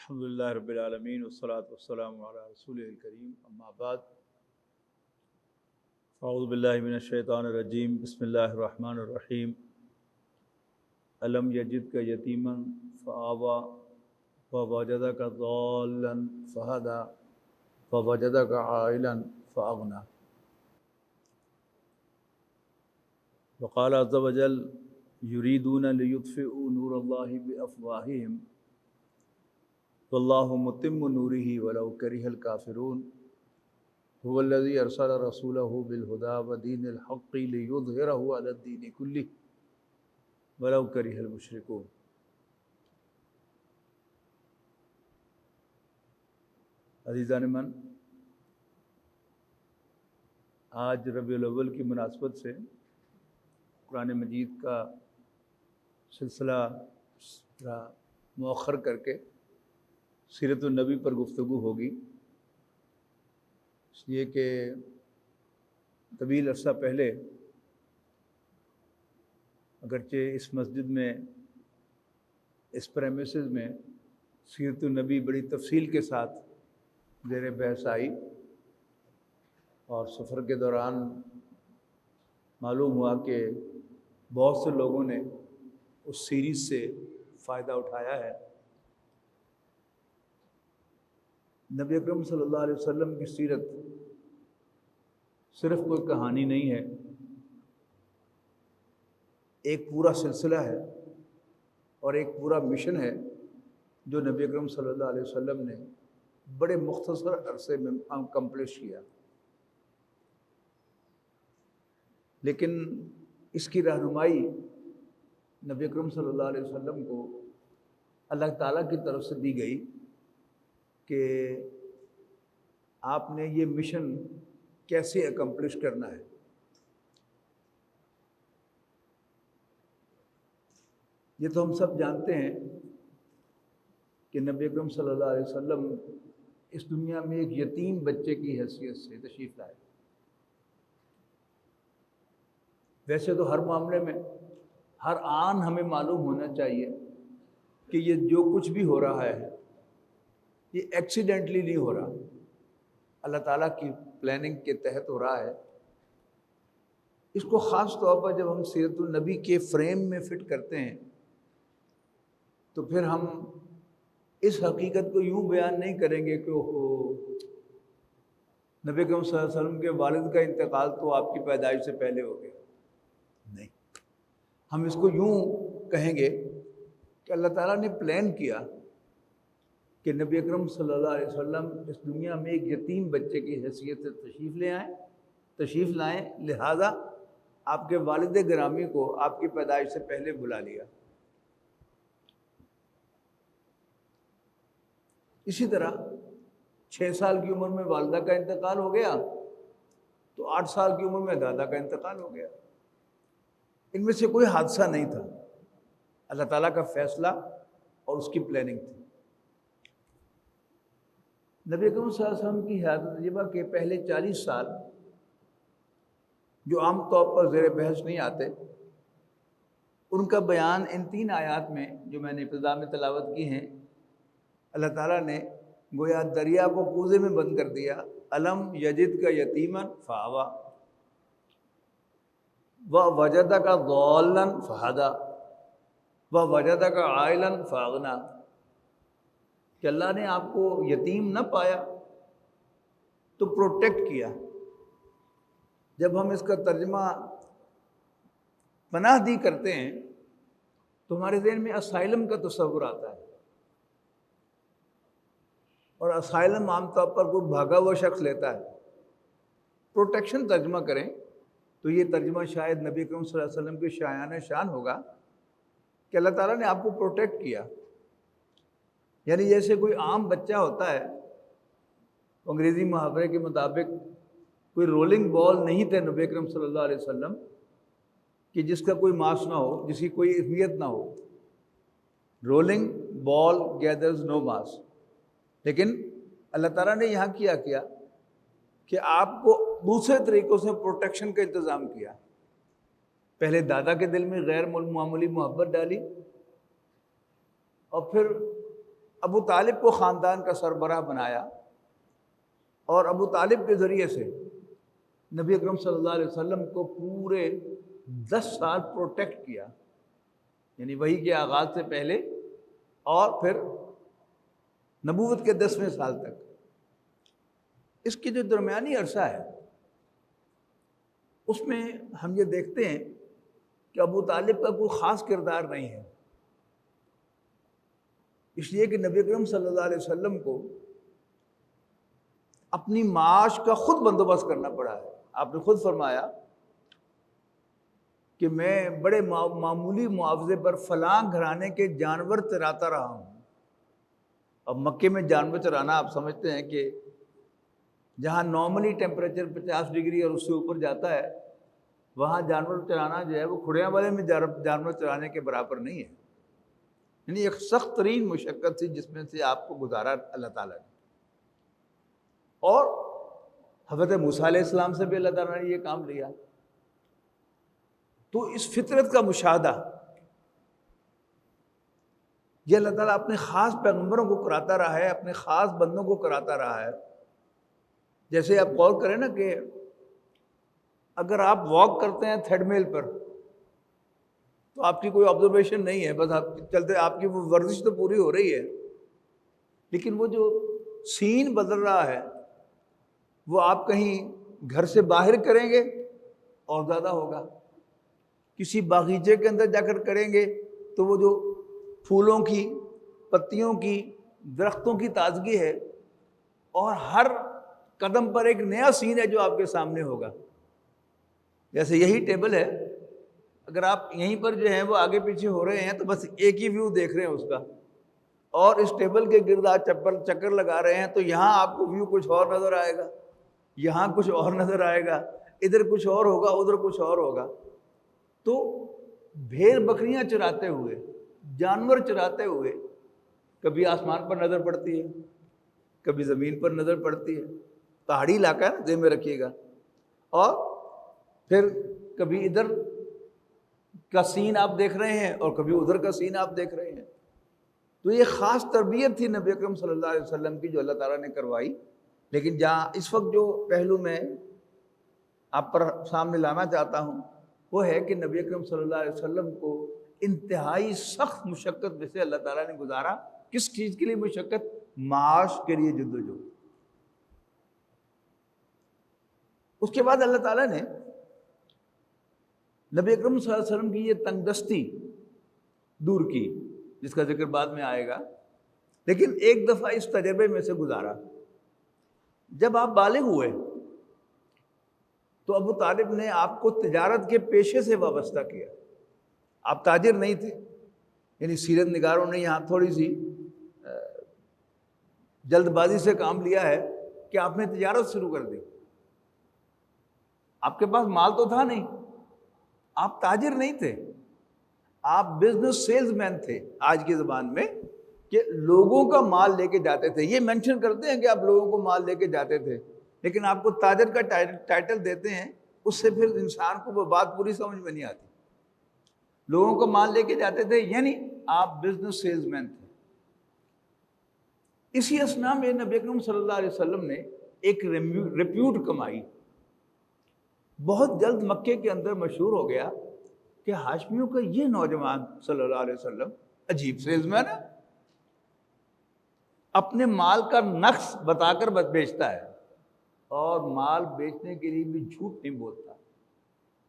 الحمدللہ رب العالمین والصلاة والسلام علی رسولہ الکریم اما بعد اعوذ باللہ من الشیطان الرجیم بسم اللہ الرحمن الرحیم الم یجدک یتیما فآویٰ ووجدک ضالا فہدیٰ ووجدک عائلا فأغنیٰ وقال عز وجل یریدون لیطفئوا نور اللہ بافواہہم واللہ متم نورہ ولو کرہ الکافرون هو الذی ارسل رسولہ بالہدی ودین الحق لیظہرہ علی الدین کلہ ولو کرہ المشرکون۔ عزیزان من، آج ربیع الاول کی مناسبت سے قرآن مجید کا سلسلہ مؤخر کر کے سیرت النبی پر گفتگو ہوگی، اس لیے کہ طویل عرصہ پہلے اگرچہ اس مسجد میں اس پریمیسز میں سیرت النبی بڑی تفصیل کے ساتھ زیر بحث آئی اور سفر کے دوران معلوم ہوا کہ بہت سے لوگوں نے اس سیریز سے فائدہ اٹھایا ہے۔ نبی اکرم صلی اللہ علیہ وسلم کی سیرت صرف کوئی کہانی نہیں ہے، ایک پورا سلسلہ ہے اور ایک پورا مشن ہے جو نبی اکرم صلی اللہ علیہ وسلم نے بڑے مختصر عرصے میں کمپلیش کیا، لیکن اس کی رہنمائی نبی اکرم صلی اللہ علیہ وسلم کو اللہ تعالیٰ کی طرف سے دی گئی کہ آپ نے یہ مشن کیسے اکمپلش کرنا ہے۔ یہ تو ہم سب جانتے ہیں کہ نبی اکرم صلی اللہ علیہ وسلم اس دنیا میں ایک یتیم بچے کی حیثیت سے تشریف لائے۔ ویسے تو ہر معاملے میں ہر آن ہمیں معلوم ہونا چاہیے کہ یہ جو کچھ بھی ہو رہا ہے یہ ایکسیڈنٹلی نہیں ہو رہا، اللہ تعالیٰ کی پلاننگ کے تحت ہو رہا ہے۔ اس کو خاص طور پر جب ہم سیرت النبی کے فریم میں فٹ کرتے ہیں تو پھر ہم اس حقیقت کو یوں بیان نہیں کریں گے کہ نبی اکرم صلی اللہ علیہ وسلم کے والد کا انتقال تو آپ کی پیدائش سے پہلے ہو گیا، نہیں، ہم اس کو یوں کہیں گے کہ اللہ تعالیٰ نے پلان کیا کہ نبی اکرم صلی اللہ علیہ وسلم اس دنیا میں ایک یتیم بچے کی حیثیت سے تشریف لائیں، لہذا آپ کے والد گرامی کو آپ کی پیدائش سے پہلے بلا لیا۔ اسی طرح 6 سال کی عمر میں والدہ کا انتقال ہو گیا تو 8 سال کی عمر میں دادا کا انتقال ہو گیا۔ ان میں سے کوئی حادثہ نہیں تھا، اللہ تعالیٰ کا فیصلہ اور اس کی پلاننگ تھی۔ نبی اکرم صلی اللہ علیہ وسلم کی حیات طیبہ کے پہلے 40 سال جو عام طور پر زیر بحث نہیں آتے، ان کا بیان ان 3 آیات میں جو میں نے ابتدا میں تلاوت کی ہیں، اللہ تعالیٰ نے گویا دریا کو کوزے میں بند کر دیا۔ الم یجدک یتیما فآویٰ ووجدک ضالا فہدیٰ ووجدک عائلا فأغنیٰ، کہ اللہ نے آپ کو یتیم نہ پایا تو پروٹیکٹ کیا۔ جب ہم اس کا ترجمہ پناہ دی کرتے ہیں تو ہمارے ذہن میں اسائلم کا تصور آتا ہے، اور اسائلم عام طور پر کوئی بھاگا ہوا شخص لیتا ہے۔ پروٹیکشن ترجمہ کریں تو یہ ترجمہ شاید نبی اکرم صلی اللہ علیہ وسلم کے شایان شان ہوگا کہ اللہ تعالیٰ نے آپ کو پروٹیکٹ کیا، یعنی جیسے کوئی عام بچہ ہوتا ہے، انگریزی محاورے کے مطابق کوئی رولنگ بال نہیں تھے نبی اکرم صلی اللہ علیہ وسلم کہ جس کا کوئی ماس نہ ہو، جس کی کوئی اہمیت نہ ہو۔ رولنگ بال گیدرز نو ماس، لیکن اللہ تعالیٰ نے یہاں کیا کہ آپ کو دوسرے طریقوں سے پروٹیکشن کا انتظام کیا۔ پہلے دادا کے دل میں غیر معمولی محبت ڈالی، اور پھر ابو طالب کو خاندان کا سربراہ بنایا اور ابو طالب کے ذریعے سے نبی اکرم صلی اللہ علیہ وسلم کو پورے 10 سال پروٹیکٹ کیا، یعنی وحی کے آغاز سے پہلے اور پھر نبوت کے 10ویں سال تک۔ اس کی جو درمیانی عرصہ ہے اس میں ہم یہ دیکھتے ہیں کہ ابو طالب کا کوئی خاص کردار نہیں ہے، اس لیے کہ نبی اکرم صلی اللہ علیہ وسلم کو اپنی معاش کا خود بندوبست کرنا پڑا ہے۔ آپ نے خود فرمایا کہ میں بڑے معمولی معاوضے پر فلاں گھرانے کے جانور چراتا رہا ہوں۔ اب مکے میں جانور چرانا آپ سمجھتے ہیں کہ جہاں نارملی ٹیمپریچر 50 ڈگری اور اس سے اوپر جاتا ہے، وہاں جانور چرانا جو ہے وہ کھڑیاں والے میں جانور چرانے کے برابر نہیں ہے، یعنی ایک سخت ترین مشقت تھی جس میں سے آپ کو گزارا اللہ تعالیٰ نے۔ اور حضرت موسیٰ علیہ السلام سے بھی اللہ تعالیٰ نے یہ کام لیا۔ تو اس فطرت کا مشاہدہ یہ اللہ تعالیٰ اپنے خاص پیغمبروں کو کراتا رہا ہے، اپنے خاص بندوں کو کراتا رہا ہے۔ جیسے آپ غور کریں نا کہ اگر آپ واک کرتے ہیں تھریڈ مل پر تو آپ کی کوئی آبزرویشن نہیں ہے، بس آپ چلتے، آپ کی وہ ورزش تو پوری ہو رہی ہے، لیکن وہ جو سین بدل رہا ہے وہ آپ کہیں گھر سے باہر کریں گے اور زیادہ ہوگا، کسی باغیچے کے اندر جا کر کریں گے تو وہ جو پھولوں کی، پتیوں کی، درختوں کی تازگی ہے، اور ہر قدم پر ایک نیا سین ہے جو آپ کے سامنے ہوگا۔ جیسے یہی ٹیبل ہے، اگر آپ یہیں پر جو ہیں وہ آگے پیچھے ہو رہے ہیں تو بس ایک ہی ویو دیکھ رہے ہیں اس کا، اور اس ٹیبل کے گرد آپ چکر لگا رہے ہیں تو یہاں آپ کو ویو کچھ اور نظر آئے گا، یہاں کچھ اور نظر آئے گا، ادھر کچھ اور ہوگا، ادھر کچھ اور ہوگا۔ تو بھیڑ بکریاں چراتے ہوئے، جانور چراتے ہوئے کبھی آسمان پر نظر پڑتی ہے، کبھی زمین پر نظر پڑتی ہے، پہاڑی علاقہ ہے نا، ذہن میں رکھیے گا، اور پھر کبھی ادھر کا سین آپ دیکھ رہے ہیں اور کبھی ادھر کا سین آپ دیکھ رہے ہیں۔ تو یہ خاص تربیت تھی نبی اکرم صلی اللہ علیہ وسلم کی جو اللہ تعالیٰ نے کروائی۔ لیکن جہاں اس وقت جو پہلو میں آپ پر سامنے لانا چاہتا ہوں وہ ہے کہ نبی اکرم صلی اللہ علیہ وسلم کو انتہائی سخت مشقت میں سے اللہ تعالیٰ نے گزارا۔ کس چیز کے لیے مشقت؟ معاش کے لیے جدوجہد۔ اس کے بعد اللہ تعالیٰ نے نبی اکرم صلی اللہ علیہ وسلم کی یہ تنگ دستی دور کی، جس کا ذکر بعد میں آئے گا، لیکن ایک دفعہ اس تجربے میں سے گزارا۔ جب آپ بالغ ہوئے تو ابو طالب نے آپ کو تجارت کے پیشے سے وابستہ کیا۔ آپ تاجر نہیں تھے، یعنی سیرت نگاروں نے یہاں تھوڑی سی جلد بازی سے کام لیا ہے کہ آپ نے تجارت شروع کر دی۔ آپ کے پاس مال تو تھا نہیں، آپ تاجر نہیں تھے، آپ بزنس سیلز مین تھے، آج کی زبان میں، کہ لوگوں کا مال لے کے جاتے تھے۔ یہ مینشن کرتے ہیں کہ آپ لوگوں کو مال لے کے جاتے تھے، لیکن آپ کو تاجر کا ٹائٹل دیتے ہیں، اس سے پھر انسان کو وہ بات پوری سمجھ میں نہیں آتی۔ لوگوں کو مال لے کے جاتے تھے یعنی آپ بزنس سیلز مین تھے۔ اسی اثناء میں نبی اکرم صلی اللہ علیہ وسلم نے ایک ریپیوٹ کمائی۔ بہت جلد مکے کے اندر مشہور ہو گیا کہ ہاشمیوں کا یہ نوجوان صلی اللہ علیہ وسلم عجیب سیلز مین ہے، اپنے مال کا نقص بتا کر بیچتا ہے، اور مال بیچنے کے لیے بھی جھوٹ نہیں بولتا،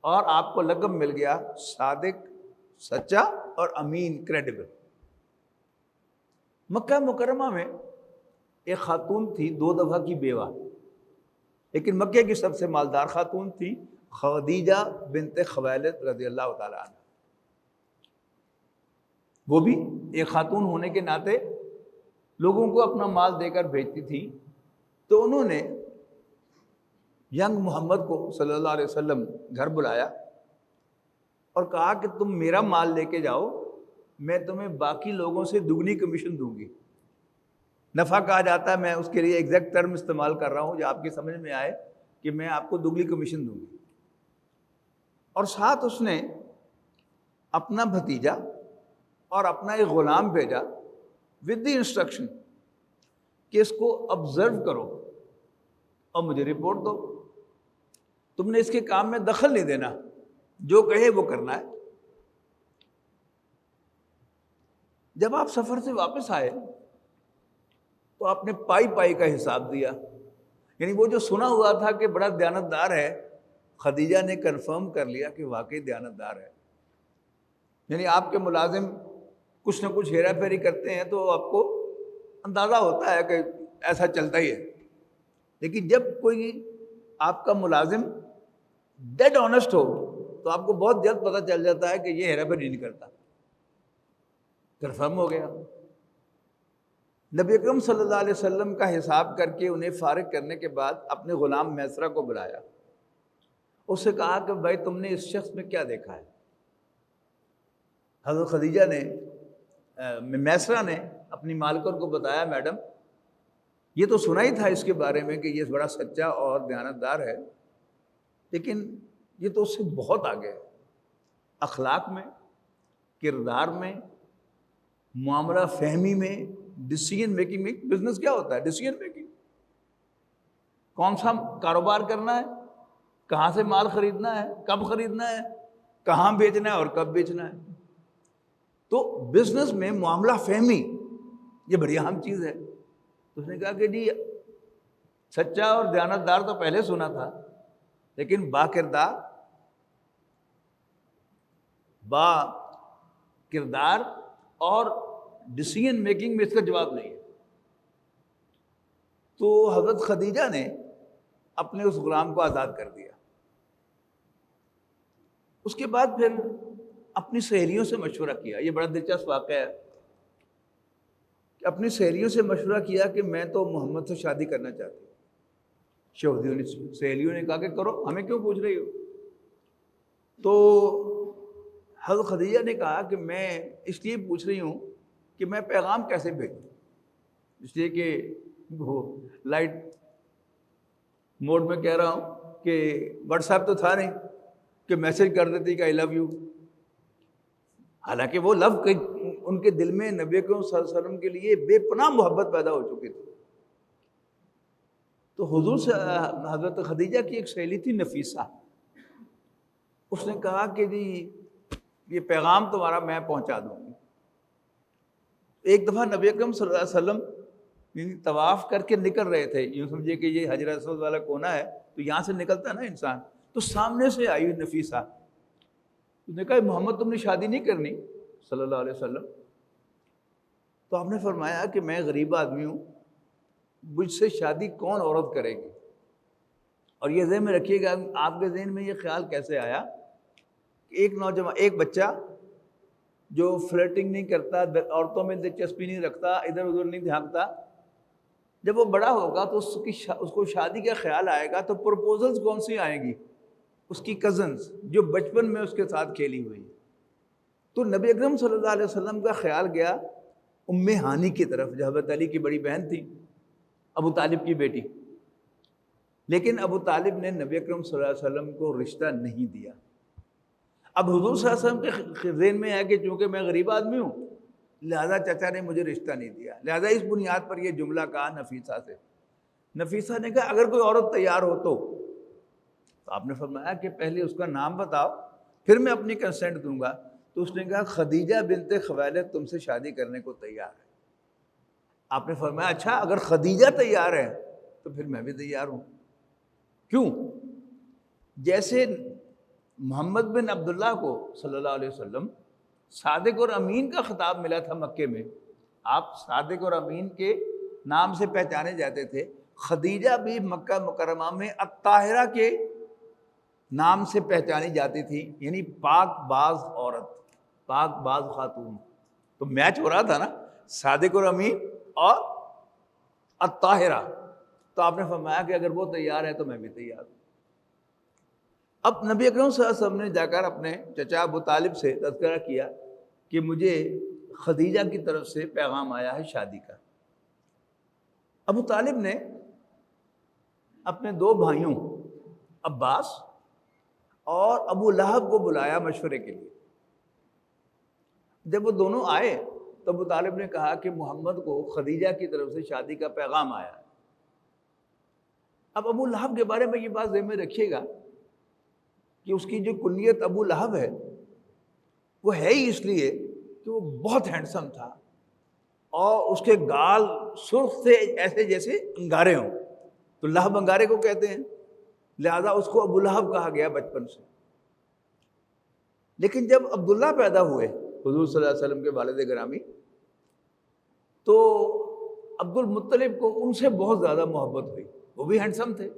اور آپ کو لقب مل گیا صادق، سچا اور امین، کریڈیبل۔ مکہ مکرمہ میں ایک خاتون تھی، 2 دفعہ کی بیوہ، لیکن مکے کی سب سے مالدار خاتون تھی خدیجہ بنت خویلد رضی اللہ تعالیٰ عنہ۔ وہ بھی ایک خاتون ہونے کے ناطے لوگوں کو اپنا مال دے کر بھیجتی تھی۔ تو انہوں نے ینگ محمد کو صلی اللہ علیہ وسلم گھر بلایا اور کہا کہ تم میرا مال لے کے جاؤ، میں تمہیں باقی لوگوں سے دگنی کمیشن دوں گی۔ نفع کہا جاتا ہے، میں اس کے لیے ایگزیکٹ ٹرم استعمال کر رہا ہوں جو آپ کی سمجھ میں آئے، کہ میں آپ کو دگنی کمیشن دوں گی۔ اور ساتھ اس نے اپنا بھتیجا اور اپنا ایک غلام بھیجا، ود دی انسٹرکشن کہ اس کو آبزرو کرو اور مجھے رپورٹ دو. تم نے اس کے کام میں دخل نہیں دینا، جو کہے وہ کرنا ہے. جب آپ سفر سے واپس آئے تو آپ نے پائی پائی کا حساب دیا. یعنی وہ جو سنا ہوا تھا کہ بڑا دیانتدار ہے، خدیجہ نے کنفرم کر لیا کہ واقعی دیانتدار ہے. یعنی آپ کے ملازم کچھ نہ کچھ ہیرا پھیری کرتے ہیں تو آپ کو اندازہ ہوتا ہے کہ ایسا چلتا ہی ہے. لیکن جب کوئی آپ کا ملازم ڈیڈ آنیسٹ ہو تو آپ کو بہت جلد پتہ چل جاتا ہے کہ یہ ہیرا پھیری نہیں کرتا. کنفرم ہو گیا. نبی اکرم صلی اللہ علیہ وسلم کا حساب کر کے انہیں فارغ کرنے کے بعد اپنے غلام میسرہ کو بلایا. اس سے کہا کہ بھائی تم نے اس شخص میں کیا دیکھا ہے؟ حضرت خدیجہ نے میسرہ نے اپنی مالکن کو بتایا، میڈم یہ تو سنا ہی تھا اس کے بارے میں کہ یہ بڑا سچا اور دیانتدار ہے، لیکن یہ تو اس سے بہت آگے ہے. اخلاق میں، کردار میں، معاملہ فہمی میں، ڈیسیژن میکنگ میں. بزنس کیا ہوتا ہے؟ Decision making. کون سا کاروبار کرنا ہے، کہاں سے مال خریدنا ہے، کب خریدنا ہے، کہاں بیچنا ہے اور کب بیچنا ہے. تو بزنس میں معاملہ فہمی یہ بڑی اہم چیز ہے. تو اس نے کہا کہ جی سچا اور دیانتدار تو پہلے سنا تھا، لیکن با کردار اور ڈیسیژن میکنگ میں اس کا جواب نہیں ہے. تو حضرت خدیجہ نے اپنے اس غلام کو آزاد کر دیا. اس کے بعد پھر اپنی سہیلیوں سے مشورہ کیا. یہ بڑا دلچسپ واقعہ ہے کہ اپنی سہیلیوں سے مشورہ کیا کہ میں تو محمد سے شادی کرنا چاہتی ہوں. سہیلیوں نے کہا کہ کرو، ہمیں کیوں پوچھ رہی ہو؟ تو حضرت خدیجہ نے کہا کہ میں اس لیے پوچھ رہی ہوں کہ میں پیغام کیسے بھیجوں، اس لیے کہ وہ لائٹ موڈ میں کہہ رہا ہوں کہ واٹس ایپ تو تھا نہیں کہ میسج کر دیتی کہ آئی لو یو. حالانکہ وہ لو ان کے دل میں نبی اکرم صلی اللہ علیہ وسلم کے لیے بے پناہ محبت پیدا ہو چکی تھی. تو حضور سے حضرت خدیجہ کی ایک سہیلی تھی نفیسہ، اس نے کہا کہ جی یہ پیغام تمہارا میں پہنچا دوں گی. ایک دفعہ نبی اکرم صلی اللہ علیہ وسلم طواف کر کے نکل رہے تھے، یوں سمجھے کہ یہ حجر اسود والا کونا ہے تو یہاں سے نکلتا ہے نا انسان، تو سامنے سے آئی نفیسہ. اس نے کہا محمد تم نے شادی نہیں کرنی صلی اللہ علیہ وسلم؟ تو آپ نے فرمایا کہ میں غریب آدمی ہوں، مجھ سے شادی کون عورت کرے گی؟ اور یہ ذہن میں رکھیے گا، آپ کے ذہن میں یہ خیال کیسے آیا کہ ایک نوجوان، ایک بچہ جو فلرٹنگ نہیں کرتا، عورتوں میں دلچسپی نہیں رکھتا، ادھر ادھر نہیں دھیانتا، جب وہ بڑا ہوگا تو اس کو شادی کا خیال آئے گا تو پروپوزلز کون سی آئیں گی؟ اس کی کزنز جو بچپن میں اس کے ساتھ کھیلی ہوئی. تو نبی اکرم صلی اللہ علیہ وسلم کا خیال گیا ام ہانی کی طرف، جو حضرت علی کی بڑی بہن تھی، ابو طالب کی بیٹی. لیکن ابو طالب نے نبی اکرم صلی اللہ علیہ وسلم کو رشتہ نہیں دیا. اب حضور صلی اللہ علیہ وسلم کے ذہن میں ہے کہ چونکہ میں غریب آدمی ہوں لہذا چچا نے مجھے رشتہ نہیں دیا، لہذا اس بنیاد پر یہ جملہ کہا نفیسہ سے. نفیسہ نے کہا اگر کوئی عورت تیار ہو تو آپ نے فرمایا کہ پہلے اس کا نام بتاؤ پھر میں اپنی کنسنٹ دوں گا. تو اس نے کہا خدیجہ بنت خویلد تم سے شادی کرنے کو تیار ہے. آپ نے فرمایا اچھا اگر خدیجہ تیار ہے تو پھر میں بھی تیار ہوں. کیوں؟ جیسے محمد بن عبداللہ کو صلی اللہ علیہ وسلم صادق اور امین کا خطاب ملا تھا مکے میں، آپ صادق اور امین کے نام سے پہچانے جاتے تھے. خدیجہ بھی مکہ مکرمہ میں الطاہرہ کے نام سے پہچانی جاتی تھی، یعنی پاک باز عورت، پاک باز خاتون. تو میچ ہو رہا تھا نا، صادق اور امین اور الطاہرہ. تو آپ نے فرمایا کہ اگر وہ تیار ہے تو میں بھی تیار ہوں. اب نبی اکرم صلی اللہ علیہ وسلم نے جا کر اپنے چچا ابو طالب سے تذکرہ کیا کہ مجھے خدیجہ کی طرف سے پیغام آیا ہے شادی کا. ابو طالب نے اپنے دو بھائیوں عباس اور ابو لہب کو بلایا مشورے کے لیے. جب وہ دونوں آئے تو ابو طالب نے کہا کہ محمد کو خدیجہ کی طرف سے شادی کا پیغام آیا ہے۔ اب ابو لہب کے بارے میں یہ بات ذہن میں رکھیے گا کہ اس کی جو کنیت ابو لہب ہے وہ ہے ہی اس لیے کہ وہ بہت ہینڈسم تھا اور اس کے گال سرخ تھے ایسے جیسے انگارے ہوں، تو لہب انگارے کو کہتے ہیں، لہذا اس کو ابو لہب کہا گیا بچپن سے۔ لیکن جب عبداللہ پیدا ہوئے حضور صلی اللہ علیہ وسلم کے والد گرامی، تو عبد المطلب کو ان سے بہت زیادہ محبت ہوئی، وہ بھی ہینڈسم تھے۔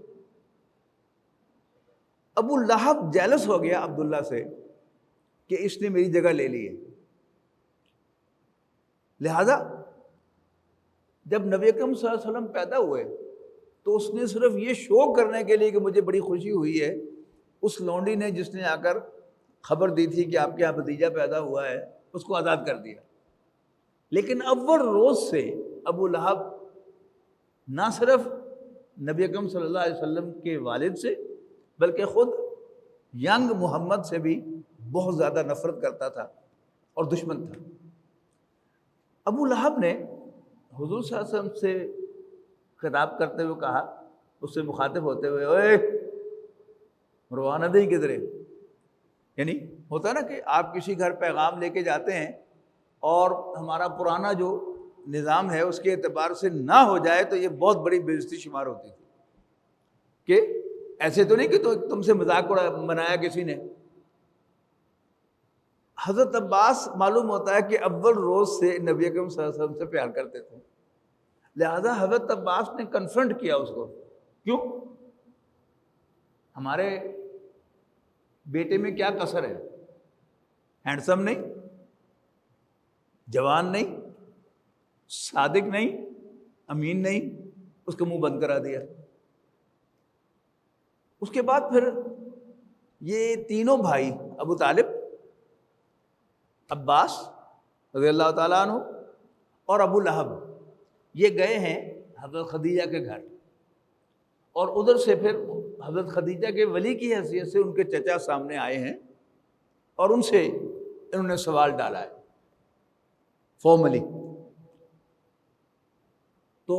ابو لہب جیلس ہو گیا عبداللہ سے کہ اس نے میری جگہ لے لی ہے، لہذا جب نبی اکرم صلی اللہ علیہ وسلم پیدا ہوئے تو اس نے صرف یہ شو کرنے کے لیے کہ مجھے بڑی خوشی ہوئی ہے، اس لونڈی نے جس نے آ کر خبر دی تھی کہ آپ کے یہاں بھتیجا پیدا ہوا ہے اس کو آزاد کر دیا۔ لیکن اول روز سے ابو لہب نہ صرف نبی اکرم صلی اللہ علیہ وسلم کے والد سے بلکہ خود ینگ محمد سے بھی بہت زیادہ نفرت کرتا تھا اور دشمن تھا۔ ابو لہب نے حضور صلی اللہ علیہ وسلم سے خطاب کرتے ہوئے کہا، اس سے مخاطب ہوتے ہوئے، اوے روانہ دہی کدھر ہے؟ یعنی ہوتا ہے نا کہ آپ کسی گھر پیغام لے کے جاتے ہیں اور ہمارا پرانا جو نظام ہے اس کے اعتبار سے نہ ہو جائے تو یہ بہت بڑی بے عزتی شمار ہوتی تھی، کہ ایسے تو نہیں کہ تو تم سے مذاق بنایا کسی نے۔ حضرت عباس معلوم ہوتا ہے کہ اول روز سے نبی اکرم صلی اللہ علیہ وسلم سے پیار کرتے تھے، لہذا حضرت عباس نے کنفرنٹ کیا اس کو، کیوں؟ ہمارے بیٹے میں کیا کسر ہے؟ ہینڈسم نہیں، جوان نہیں، صادق نہیں، امین نہیں، اس کا منہ بند کرا دیا۔ اس کے بعد پھر یہ تینوں بھائی ابو طالب، عباس رضی اللہ تعالیٰ عنہ اور ابو لہب، یہ گئے ہیں حضرت خدیجہ کے گھر، اور ادھر سے پھر حضرت خدیجہ کے ولی کی حیثیت سے ان کے چچا سامنے آئے ہیں اور ان سے انہوں نے سوال ڈالا ہے فارملی۔ تو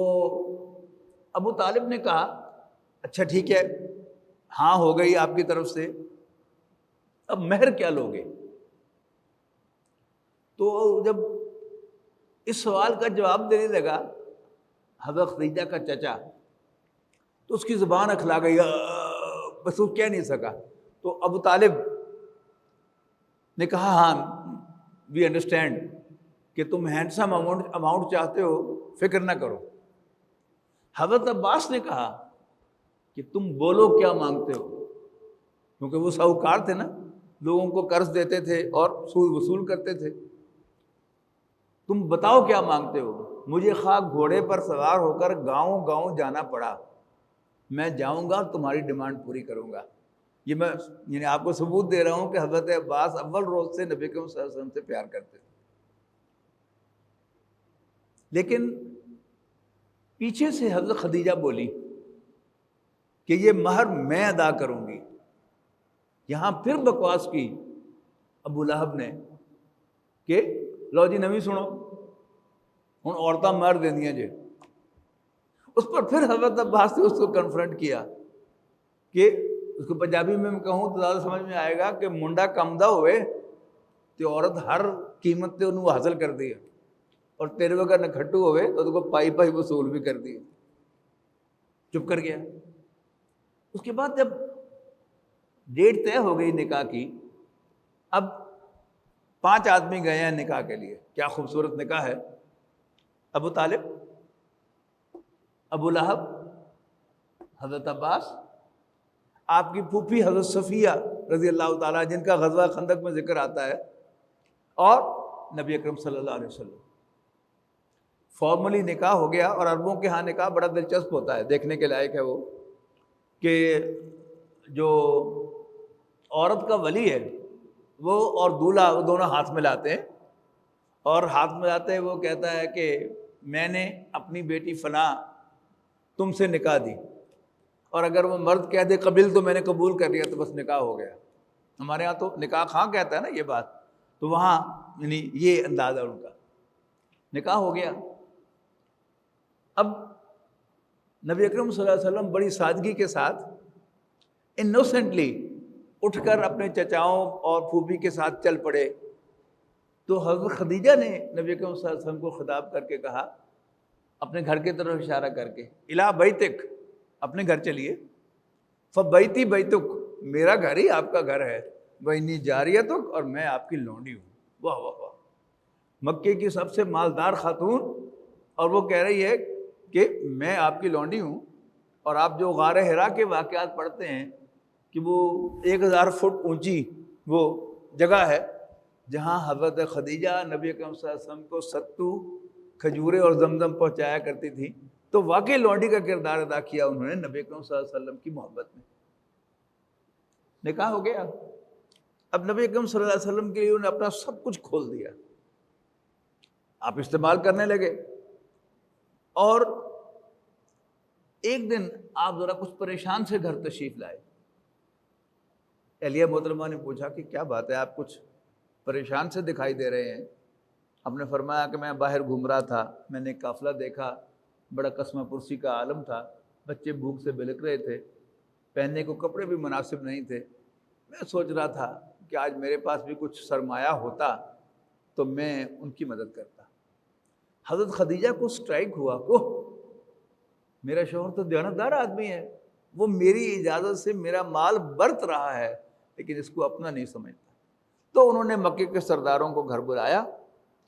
ابو طالب نے کہا اچھا ٹھیک ہے، ہاں ہو گئی آپ کی طرف سے، اب مہر کیا لوگے؟ تو جب اس سوال کا جواب دینے لگا حضرت خدیجہ کا چچا تو اس کی زبان اکھلا گئی، بس وہ کہہ نہیں سکا۔ تو ابو طالب نے کہا ہاں وی انڈرسٹینڈ کہ تم ہینڈسم اماؤنٹ چاہتے ہو، فکر نہ کرو۔ حضرت عباس نے کہا کہ تم بولو کیا مانگتے ہو، کیونکہ وہ ساہوکار تھے نا، لوگوں کو قرض دیتے تھے اور سود وصول کرتے تھے۔ تم بتاؤ کیا مانگتے ہو، مجھے خواہ گھوڑے پر سوار ہو کر گاؤں گاؤں جانا پڑا، میں جاؤں گا اور تمہاری ڈیمانڈ پوری کروں گا۔ یہ میں یعنی آپ کو ثبوت دے رہا ہوں کہ حضرت عباس اول روز سے نبی کریم صلی اللہ علیہ وسلم سے پیار کرتے تھے۔ لیکن پیچھے سے حضرت خدیجہ بولی کہ یہ مہر میں ادا کروں گی۔ یہاں پھر بکواس کی ابو لہب نے کہ لو جی نویں سنو، ہن عورتاں مہر دیندیاں جے۔ اس پر پھر حضرت عباس نے اس کو کنفرنٹ کیا کہ اس کو پنجابی میں کہوں تو زیادہ سمجھ میں آئے گا کہ منڈا کمدا ہوئے تو عورت ہر قیمت تے انہوں حاصل کر دی، اور تیرے وگر نکھٹو ہوئے تو کو پائی پائی وصول بھی کر دی۔ چپ کر گیا۔ اس کے بعد جب ڈیٹ طے ہو گئی نکاح کی، اب 5 آدمی گئے ہیں نکاح کے لیے، کیا خوبصورت نکاح ہے۔ ابو طالب، ابو لہب، حضرت عباس، آپ کی پھوپھی حضرت صفیہ رضی اللہ تعالیٰ جن کا غزوہ خندق میں ذکر آتا ہے، اور نبی اکرم صلی اللہ علیہ وسلم۔ فارملی نکاح ہو گیا، اور عربوں کے ہاں نکاح بڑا دلچسپ ہوتا ہے، دیکھنے کے لائق ہے وہ، کہ جو عورت کا ولی ہے وہ اور دولہا وہ دونوں ہاتھ ملاتے ہیں، اور ہاتھ ملاتے ہیں وہ کہتا ہے کہ میں نے اپنی بیٹی فلاں تم سے نکاح دی، اور اگر وہ مرد کہہ دے قبل تو میں نے قبول کر لیا تو بس نکاح ہو گیا۔ ہمارے ہاں تو نکاح خواں کہتا ہے نا یہ بات، تو وہاں یعنی یہ انداز ہے ان کا۔ نکاح ہو گیا۔ اب نبی اکرم صلی اللہ علیہ وسلم بڑی سادگی کے ساتھ انوسنٹلی اٹھ کر اپنے چچاؤں اور پھوپھی کے ساتھ چل پڑے۔ تو حضرت خدیجہ نے نبی اکرم صلی اللہ علیہ وسلم کو خطاب کر کے کہا، اپنے گھر کی طرف اشارہ کر کے، الا بیتک، اپنے گھر چلیے، فبیتی بیتک، میرا گھر ہی آپ کا گھر ہے، وانی جاریتک، اور میں آپ کی لونڈی ہوں۔ واہ واہ واہ، مکے کی سب سے مالدار خاتون، اور وہ کہہ رہی ہے کہ میں آپ کی لونڈی ہوں۔ اور آپ جو غار حرا کے واقعات پڑھتے ہیں کہ وہ 1000 فٹ اونچی وہ جگہ ہے جہاں حضرت خدیجہ نبی اکرم صلی اللہ علیہ وسلم کو ستو، کھجورے اور زمزم پہنچایا کرتی تھی، تو واقعی لونڈی کا کردار ادا کیا انہوں نے نبی اکرم صلی اللہ علیہ وسلم کی محبت میں۔ نکاح ہو گیا۔ اب نبی اکرم صلی اللہ علیہ وسلم کے لیے انہوں نے اپنا سب کچھ کھول دیا، آپ استعمال کرنے لگے۔ اور ایک دن آپ ذرا کچھ پریشان سے گھر تشریف لائے۔ اہلیہ محترمہ نے پوچھا کہ کیا بات ہے، آپ کچھ پریشان سے دکھائی دے رہے ہیں؟ آپ نے فرمایا کہ میں باہر گھوم رہا تھا، میں نے قافلہ دیکھا، بڑا قسمہ پرسی کا عالم تھا، بچے بھوک سے بلک رہے تھے، پہننے کو کپڑے بھی مناسب نہیں تھے۔ میں سوچ رہا تھا کہ آج میرے پاس بھی کچھ سرمایہ ہوتا تو میں ان کی مدد کرتا۔ حضرت خدیجہ کو سٹرائک ہوا، میرا شوہر تو دیانتدار آدمی ہے، وہ میری اجازت سے میرا مال برت رہا ہے لیکن اس کو اپنا نہیں سمجھتا۔ تو انہوں نے مکے کے سرداروں کو گھر بلایا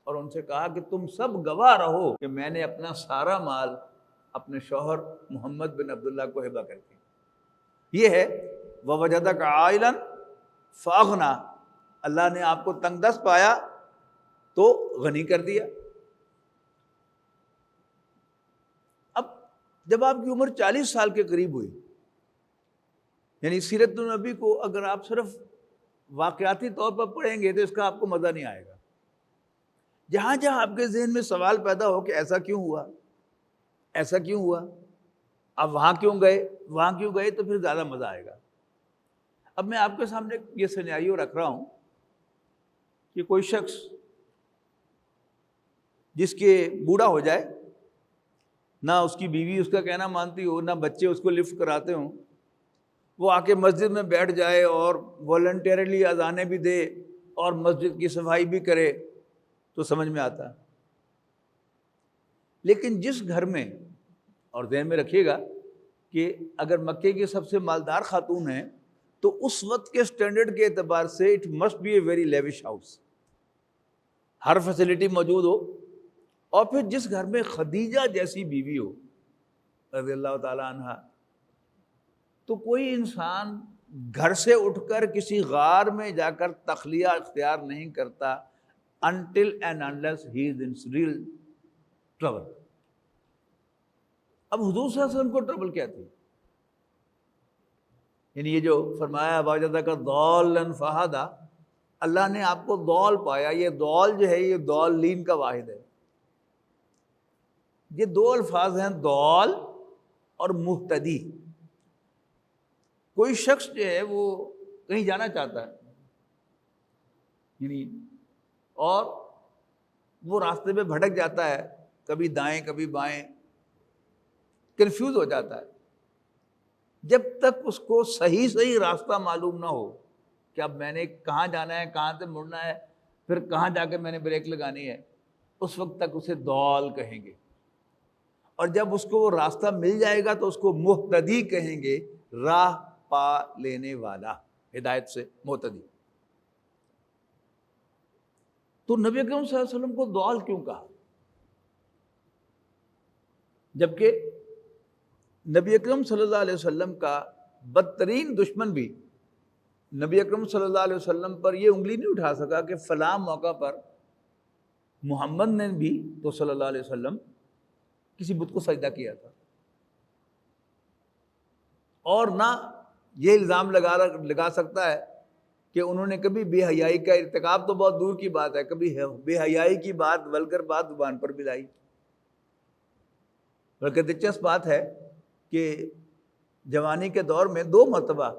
اور ان سے کہا کہ تم سب گواہ رہو کہ میں نے اپنا سارا مال اپنے شوہر محمد بن عبداللہ کو ہبہ کر دیا۔ یہ ہے وَوَجَدَكَ عَائِلًا فَأَغْنَىٰ، اللہ نے آپ کو تنگ دست پایا تو غنی کر دیا۔ اب جب آپ کی عمر 40 سال کے قریب ہوئی، یعنی سیرت النبی کو اگر آپ صرف واقعاتی طور پر پڑھیں گے تو اس کا آپ کو مزہ نہیں آئے گا۔ جہاں جہاں آپ کے ذہن میں سوال پیدا ہو کہ ایسا کیوں ہوا، ایسا کیوں ہوا، اب وہاں کیوں گئے تو پھر زیادہ مزہ آئے گا۔ اب میں آپ کے سامنے یہ سیناریو رکھ رہا ہوں کہ کوئی شخص جس کے بوڑھا ہو جائے، نہ اس کی بیوی اس کا کہنا مانتی ہو، نہ بچے اس کو لفٹ کراتے ہوں، وہ آ کے مسجد میں بیٹھ جائے اور والنٹیرلی اذانیں بھی دے اور مسجد کی صفائی بھی کرے تو سمجھ میں آتا ہے۔ لیکن جس گھر میں، اور ذہن میں رکھیے گا کہ اگر مکے کی سب سے مالدار خاتون ہیں تو اس وقت کے سٹینڈرڈ کے اعتبار سے it must be a very lavish house, ہر فیسلٹی موجود ہو، اور پھر جس گھر میں خدیجہ جیسی بیوی ہو رضی اللہ تعالی عنہ، تو کوئی انسان گھر سے اٹھ کر کسی غار میں جا کر تخلیہ اختیار نہیں کرتا until and unless he is in real trouble۔ اب حضور صلی اللہ علیہ وسلم کو ٹربل کیا تھی؟ یعنی یہ جو فرمایا وَوَجَدَكَ ضَالًّا فَہَدَىٰ، اللہ نے آپ کو ضال پایا۔ یہ ضال جو ہے یہ ضالین کا واحد ہے۔ یہ دو الفاظ ہیں، ضال اور مہتدی۔ کوئی شخص جو ہے وہ کہیں جانا چاہتا ہے، یعنی اور وہ راستے میں بھٹک جاتا ہے، کبھی دائیں کبھی بائیں، کنفیوز ہو جاتا ہے۔ جب تک اس کو صحیح راستہ معلوم نہ ہو کہ اب میں نے کہاں جانا ہے، کہاں سے مڑنا ہے، پھر کہاں جا کے میں نے بریک لگانی ہے، اس وقت تک اسے ضال کہیں گے۔ اور جب اس کو وہ راستہ مل جائے گا تو اس کو مہتدی کہیں گے، راہ پا لینے والا، ہدایت سے مہتدی۔ تو نبی اکرم صلی اللہ علیہ وسلم کو ضال کیوں کہا؟ جبکہ نبی اکرم صلی اللہ علیہ وسلم کا بدترین دشمن بھی نبی اکرم صلی اللہ علیہ وسلم پر یہ انگلی نہیں اٹھا سکا کہ فلاں موقع پر محمد نے بھی تو صلی اللہ علیہ وسلم کسی بت کو سجدہ کیا تھا، اور نہ یہ الزام لگا سکتا ہے کہ انہوں نے کبھی بے حیائی کا ارتکاب، تو بہت دور کی بات ہے، کبھی بے حیائی کی بات، ولگر بات زبان پر بھی لائی۔ بلکہ دلچسپ بات ہے کہ جوانی کے دور میں 2 مرتبہ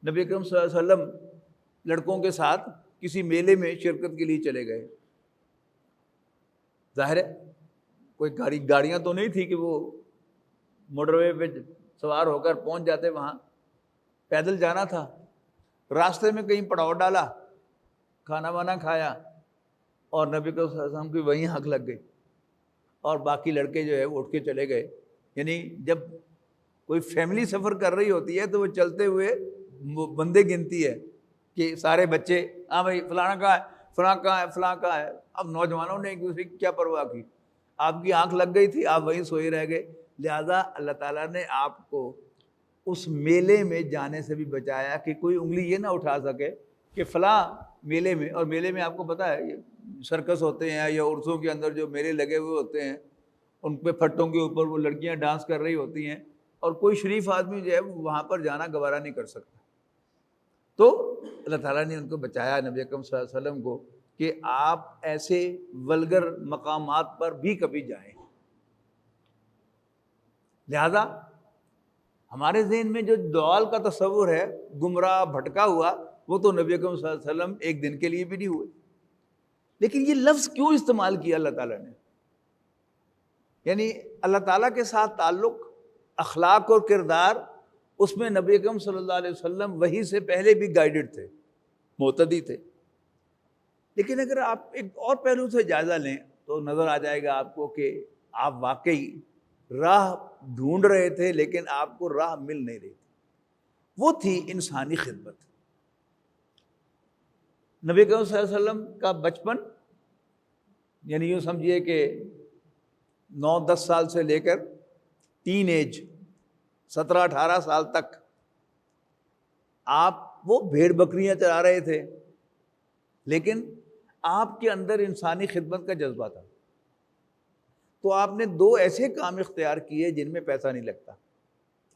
نبی اکرم صلی اللہ علیہ وسلم لڑکوں کے ساتھ کسی میلے میں شرکت کے لیے چلے گئے۔ ظاہر ہے کوئی گاڑیاں تو نہیں تھی کہ وہ موٹر وے پہ سوار ہو کر پہنچ جاتے وہاں، پیدل جانا تھا۔ راستے میں کہیں پڑاؤ ڈالا، کھانا وانا کھایا، اور نبی کو صلی اللہ علیہ وسلم کی وہیں آنکھ لگ گئی، اور باقی لڑکے جو ہے وہ اٹھ کے چلے گئے۔ یعنی جب کوئی فیملی سفر کر رہی ہوتی ہے تو وہ چلتے ہوئے بندے گنتی ہے کہ سارے بچے، ہاں بھائی فلانا کہاں ہے، فلاں کہاں ہے، فلاں کہاں ہے۔ اب نوجوانوں نے ایک دوسرے کی کیا پرواہ کی، آپ کی آنکھ لگ گئی تھی، آپ وہیں سوئے رہ گئے۔ لہذا اللہ تعالیٰ نے آپ کو اس میلے میں جانے سے بھی بچایا کہ کوئی انگلی یہ نہ اٹھا سکے کہ فلاں میلے میں، اور میلے میں آپ کو پتہ ہے یہ سرکس ہوتے ہیں یا عرسوں کے اندر جو میلے لگے ہوئے ہوتے ہیں، ان پہ پھٹوں کے اوپر وہ لڑکیاں ڈانس کر رہی ہوتی ہیں، اور کوئی شریف آدمی جو ہے وہاں پر جانا گوارا نہیں کر سکتا۔ تو اللہ تعالیٰ نے ان کو بچایا، نبی اکرم صلی اللہ علیہ وسلم کو، کہ آپ ایسے ولگر مقامات پر بھی کبھی جائیں۔ لہذا ہمارے ذہن میں جو دوال کا تصور ہے گمراہ بھٹکا ہوا، وہ تو نبی اکرم صلی اللہ علیہ وسلم ایک دن کے لیے بھی نہیں ہوئے۔ لیکن یہ لفظ کیوں استعمال کیا اللہ تعالیٰ نے؟ یعنی اللہ تعالیٰ کے ساتھ تعلق، اخلاق اور کردار، اس میں نبی اکرم صلی اللہ علیہ وسلم وحی سے پہلے بھی گائیڈڈ تھے، مہتدی تھے۔ لیکن اگر آپ ایک اور پہلو سے جائزہ لیں تو نظر آ جائے گا آپ کو کہ آپ واقعی راہ ڈھونڈ رہے تھے، لیکن آپ کو راہ مل نہیں رہی تھی۔ وہ تھی انسانی خدمت۔ نبی کریم صلی اللہ علیہ وسلم کا بچپن، یعنی یوں سمجھیے کہ 9-10 سال سے لے کر ٹین ایج 17-18 سال تک آپ وہ بھیڑ بکریاں چرا رہے تھے، لیکن آپ کے اندر انسانی خدمت کا جذبہ تھا۔ تو آپ نے 2 ایسے کام اختیار کیے جن میں پیسہ نہیں لگتا۔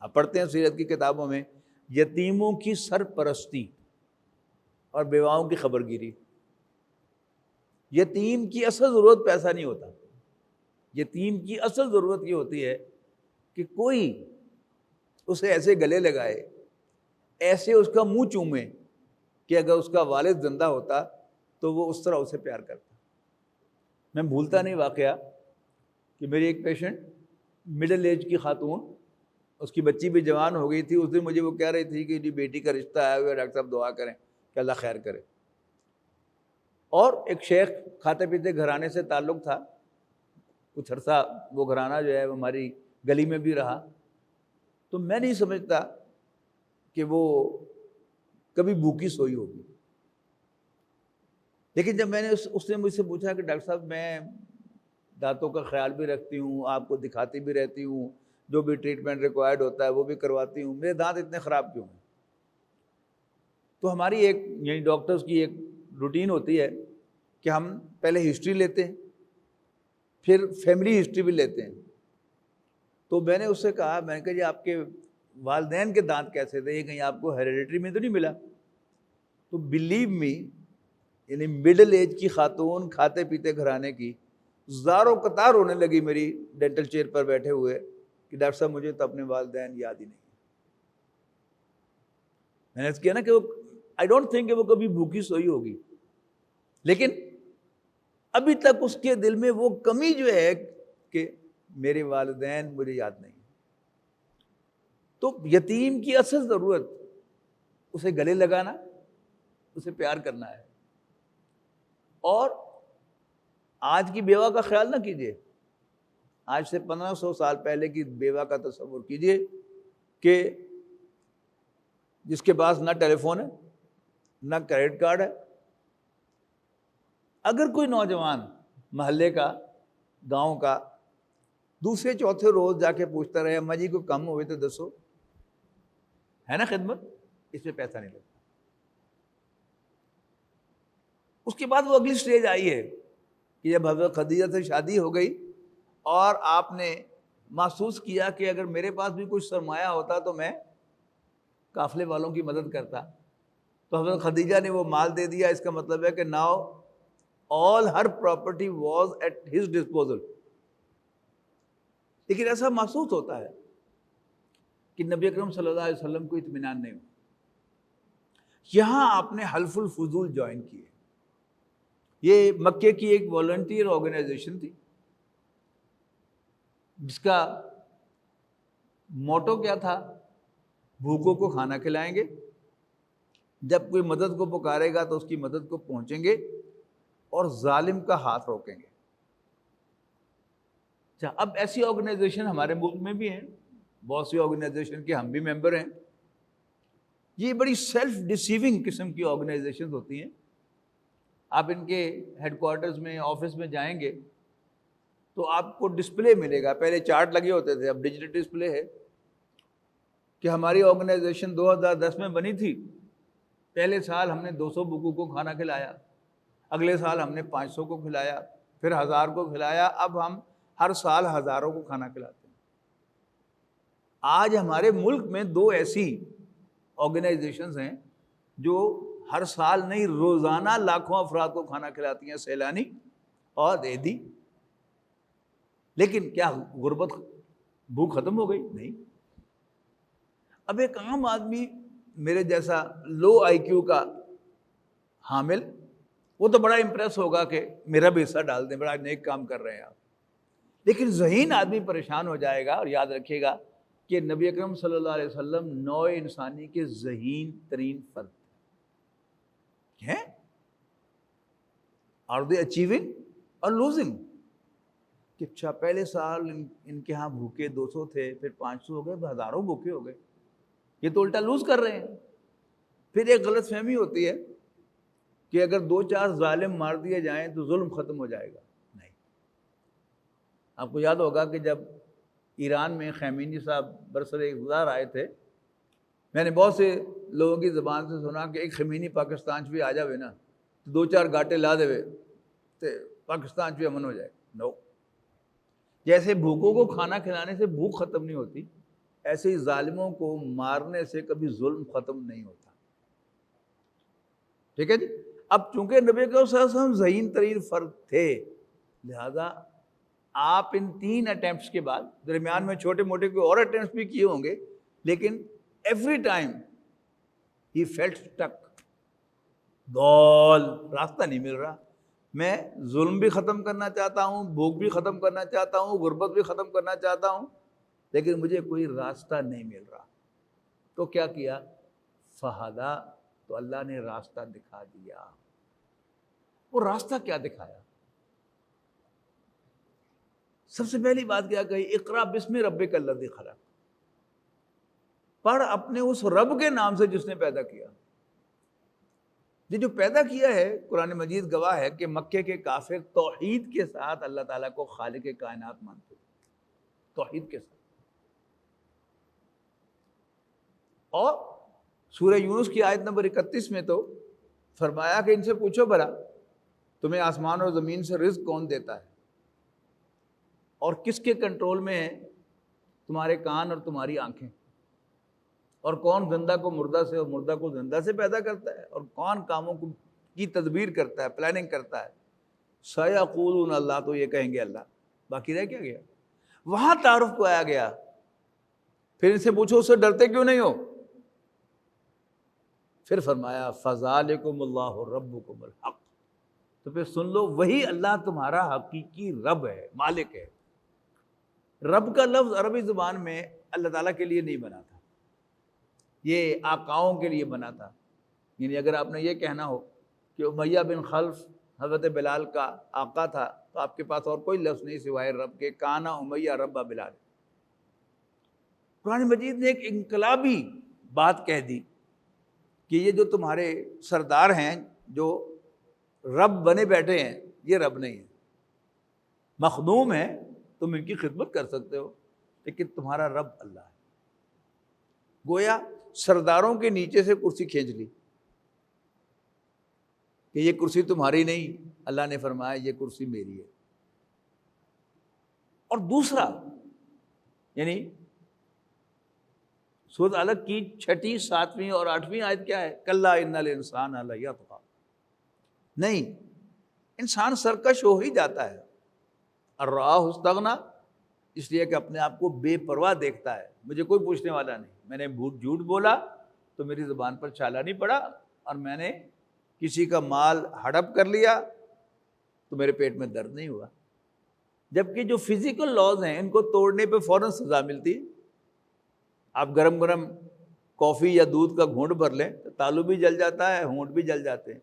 آپ پڑھتے ہیں سیرت کی کتابوں میں، یتیموں کی سرپرستی اور بیواؤں کی خبر گیری۔ یتیم کی اصل ضرورت پیسہ نہیں ہوتا، یتیم کی اصل ضرورت یہ ہوتی ہے کہ کوئی اسے ایسے گلے لگائے، ایسے اس کا منہ چومے کہ اگر اس کا والد زندہ ہوتا تو وہ اس طرح اسے پیار کرتا۔ میں بھولتا نہیں واقعہ کہ میری ایک پیشنٹ، مڈل ایج کی خاتون، اس کی بچی بھی جوان ہو گئی تھی، اس دن مجھے وہ کہہ رہی تھی کہ جی بیٹی کا رشتہ آیا ہوا ہے، ڈاکٹر صاحب دعا کریں کہ اللہ خیر کرے۔ اور ایک شیخ کھاتے پیتے گھرانے سے تعلق تھا، کچھ عرصہ وہ گھرانہ جو ہے وہ ہماری گلی میں بھی رہا۔ تو میں نہیں سمجھتا کہ وہ کبھی بھوکی سوئی ہوگی، لیکن جب میں نے اس نے مجھ سے پوچھا کہ ڈاکٹر صاحب میں دانتوں کا خیال بھی رکھتی ہوں، آپ کو دکھاتی بھی رہتی ہوں، جو بھی ٹریٹمنٹ ریکوائرڈ ہوتا ہے وہ بھی کرواتی ہوں، میرے دانت اتنے خراب کیوں ہیں؟ تو ہماری ایک یعنی ڈاکٹرز کی ایک روٹین ہوتی ہے کہ ہم پہلے ہسٹری لیتے ہیں، پھر فیملی ہسٹری بھی لیتے ہیں۔ تو میں نے اس سے کہا، میں نے کہا جی آپ کے والدین کے دانت کیسے تھے، یہ کہیں آپ کو ہیریڈیٹری میں تو نہیں ملا؟ تو بلیو می، یعنی مڈل ایج کی خاتون کھاتے پیتے گھرانے کی زاروں قطار ہونے لگی میری ڈینٹل چیئر پر بیٹھے ہوئے کہ ڈاکٹر صاحب مجھے تو اپنے والدین یاد ہی نہیں۔ میں نے اس کیا نا کہ وہ آئی ڈونٹ تھنک کہ وہ کبھی بھوکی سوئی ہوگی، لیکن ابھی تک اس کے دل میں وہ کمی جو ہے کہ میرے والدین مجھے یاد نہیں۔ تو یتیم کی اصل ضرورت اسے گلے لگانا، اسے پیار کرنا ہے۔ اور آج کی بیوہ کا خیال نہ کیجیے، آج سے 1500 سال پہلے کی بیوہ کا تصور کیجیے کہ جس کے پاس نہ ٹیلی فون ہے، نہ کریڈٹ کارڈ ہے۔ اگر کوئی نوجوان محلے کا، گاؤں کا، دوسرے چوتھے روز جا کے پوچھتا رہے اماں جی کو کم ہوئے تو دسو، ہے نا خدمت، اس میں پیسہ نہیں لگتا۔ اس کے بعد وہ اگلی سٹیج آئی ہے کہ جب حضرت خدیجہ سے شادی ہو گئی اور آپ نے محسوس کیا کہ اگر میرے پاس بھی کچھ سرمایہ ہوتا تو میں قافلے والوں کی مدد کرتا، تو حضرت خدیجہ نے وہ مال دے دیا۔ اس کا مطلب ہے کہ now all her property was at his disposal۔ لیکن ایسا محسوس ہوتا ہے کہ نبی اکرم صلی اللہ علیہ وسلم کو اطمینان نہیں ہوا۔ یہاں آپ نے حلف الفضول جوائن کیے۔ یہ مکے کی ایک والنٹیئر آرگنائزیشن تھی، جس کا موٹو کیا تھا؟ بھوکوں کو کھانا کھلائیں گے، جب کوئی مدد کو پکارے گا تو اس کی مدد کو پہنچیں گے، اور ظالم کا ہاتھ روکیں گے۔ اچھا، اب ایسی آرگنائزیشن ہمارے ملک میں بھی ہیں، بہت سی آرگنائزیشن کے ہم بھی ممبر ہیں۔ یہ بڑی سیلف ڈیسیونگ قسم کی آرگنائزیشن ہوتی ہیں۔ آپ ان کے ہیڈ کوارٹرز میں، آفس میں جائیں گے تو آپ کو ڈسپلے ملے گا، پہلے چارٹ لگے ہوتے تھے، اب ڈیجیٹل ڈسپلے ہے کہ ہماری آرگنائزیشن 2010 میں بنی تھی، پہلے سال ہم نے 200 بھوکوں کو کھانا کھلایا، اگلے سال ہم نے 500 کو کھلایا، پھر 1000 کو کھلایا، اب ہم ہر سال ہزاروں کو کھانا کھلاتے ہیں۔ آج ہمارے ملک میں 2 ایسی آرگنائزیشنز ہیں جو ہر سال نہیں، روزانہ لاکھوں افراد کو کھانا کھلاتی ہیں، سیلانی اور دیدی۔ لیکن کیا غربت، بھوک ختم ہو گئی؟ نہیں۔ اب ایک عام آدمی میرے جیسا لو آئی کیو کا حامل، وہ تو بڑا امپریس ہوگا کہ میرا بھی حصہ ڈال دیں، بڑا نیک کام کر رہے ہیں آپ۔ لیکن ذہین آدمی پریشان ہو جائے گا۔ اور یاد رکھیے گا کہ نبی اکرم صلی اللہ علیہ وسلم نوع انسانی کے ذہین ترین فرد ہیں۔ آر دے اچیونگ اور لوزنگ؟ کہ اچھا پہلے سال ان کے ہاں بھوکے 200 تھے، پھر 500 ہو گئے، ہزاروں بھوکے ہو گئے، یہ تو الٹا لوز کر رہے ہیں۔ پھر ایک غلط فہمی ہوتی ہے کہ اگر 2-4 ظالم مار دیے جائیں تو ظلم ختم ہو جائے گا۔ نہیں، آپ کو یاد ہوگا کہ جب ایران میں خمینی صاحب برسر اقتدار آئے تھے، میں نے بہت سے لوگوں کی زبان سے سنا کہ ایک خمینی پاکستان بھی آ جاوے نا تو 2-4 گاٹے لا دے تو پاکستان بھی امن ہو جائے۔ نو، جیسے بھوکوں کو کھانا کھلانے سے بھوک ختم نہیں ہوتی، ایسے ہی ظالموں کو مارنے سے کبھی ظلم ختم نہیں ہوتا۔ ٹھیک ہے جی؟ اب چونکہ نبی صلی اللہ علیہ وسلم ذہین ترین فرد تھے، لہذا آپ ان 3 اٹیمپٹس کے بعد، درمیان میں چھوٹے موٹے کوئی اور اٹیمپٹس بھی کیے ہوں گے، لیکن ایوری ٹائم ہی فیلٹ اسٹک، ضال، راستہ نہیں مل رہا۔ میں ظلم بھی ختم کرنا چاہتا ہوں، بھوک بھی ختم کرنا چاہتا ہوں، غربت بھی ختم کرنا چاہتا ہوں، لیکن مجھے کوئی راستہ نہیں مل رہا۔ تو کیا کیا؟ فہدا، تو اللہ نے راستہ دکھا دیا۔ وہ راستہ کیا دکھایا؟ سب سے پہلی بات کیا کہی؟ اقرا بسم ربک الذی خلق، پڑھ اپنے اس رب کے نام سے جس نے پیدا کیا۔ یہ جو پیدا کیا ہے، قرآن مجید گواہ ہے کہ مکے کے کافر توحید کے ساتھ اللہ تعالیٰ کو خالق کائنات مانتے، توحید کے ساتھ۔ اور سورہ یونس کی آیت نمبر 31 میں تو فرمایا کہ ان سے پوچھو بھلا تمہیں آسمان اور زمین سے رزق کون دیتا ہے، اور کس کے کنٹرول میں ہے تمہارے کان اور تمہاری آنکھیں، اور کون زندہ کو مردہ سے اور مردہ کو زندہ سے پیدا کرتا ہے، اور کون کاموں کی تدبیر کرتا ہے، پلاننگ کرتا ہے۔ سیقولون اللہ، تو یہ کہیں گے اللہ، باقی رہ کیا گیا؟ وہاں تعارف کو آیا گیا۔ پھر ان سے پوچھو اس سے ڈرتے کیوں نہیں ہو؟ پھر فرمایا فذالکم اللہ ربکم الحق، تو پھر سن لو وہی اللہ تمہارا حقیقی رب ہے، مالک ہے۔ رب کا لفظ عربی زبان میں اللہ تعالیٰ کے لیے نہیں بنا تھا، یہ آقاؤں کے لیے بنا تھا۔ یعنی اگر آپ نے یہ کہنا ہو کہ امیہ بن خلف حضرت بلال کا آقا تھا تو آپ کے پاس اور کوئی لفظ نہیں سوائے رب کے، کانا امیہ رب بلال۔ قرآن مجید نے ایک انقلابی بات کہہ دی کہ یہ جو تمہارے سردار ہیں جو رب بنے بیٹھے ہیں، یہ رب نہیں ہے، مخدوم ہیں، تم ان کی خدمت کر سکتے ہو، لیکن تمہارا رب اللہ ہے۔ گویا سرداروں کے نیچے سے کرسی کھینچ لی کہ یہ کرسی تمہاری نہیں، اللہ نے فرمایا یہ کرسی میری ہے۔ اور دوسرا، یعنی سورۃ الگ کی 6، 7 اور 8 آیت کیا ہے؟ کلا ان الانسان لیطغی، نہیں، انسان سرکش ہو ہی جاتا ہے، الرآہ استغنی، اس لیے کہ اپنے آپ کو بے پرواہ دیکھتا ہے، مجھے کوئی پوچھنے والا نہیں، میں نے جھوٹ بولا تو میری زبان پر چھالا نہیں پڑا، اور میں نے کسی کا مال ہڑپ کر لیا تو میرے پیٹ میں درد نہیں ہوا۔ جبکہ جو فزیکل لاز ہیں ان کو توڑنے پہ فوراً سزا ملتی ہے. آپ گرم گرم کافی یا دودھ کا گھونٹ بھر لیں تو تالو بھی جل جاتا ہے، ہونٹ بھی جل جاتے ہیں،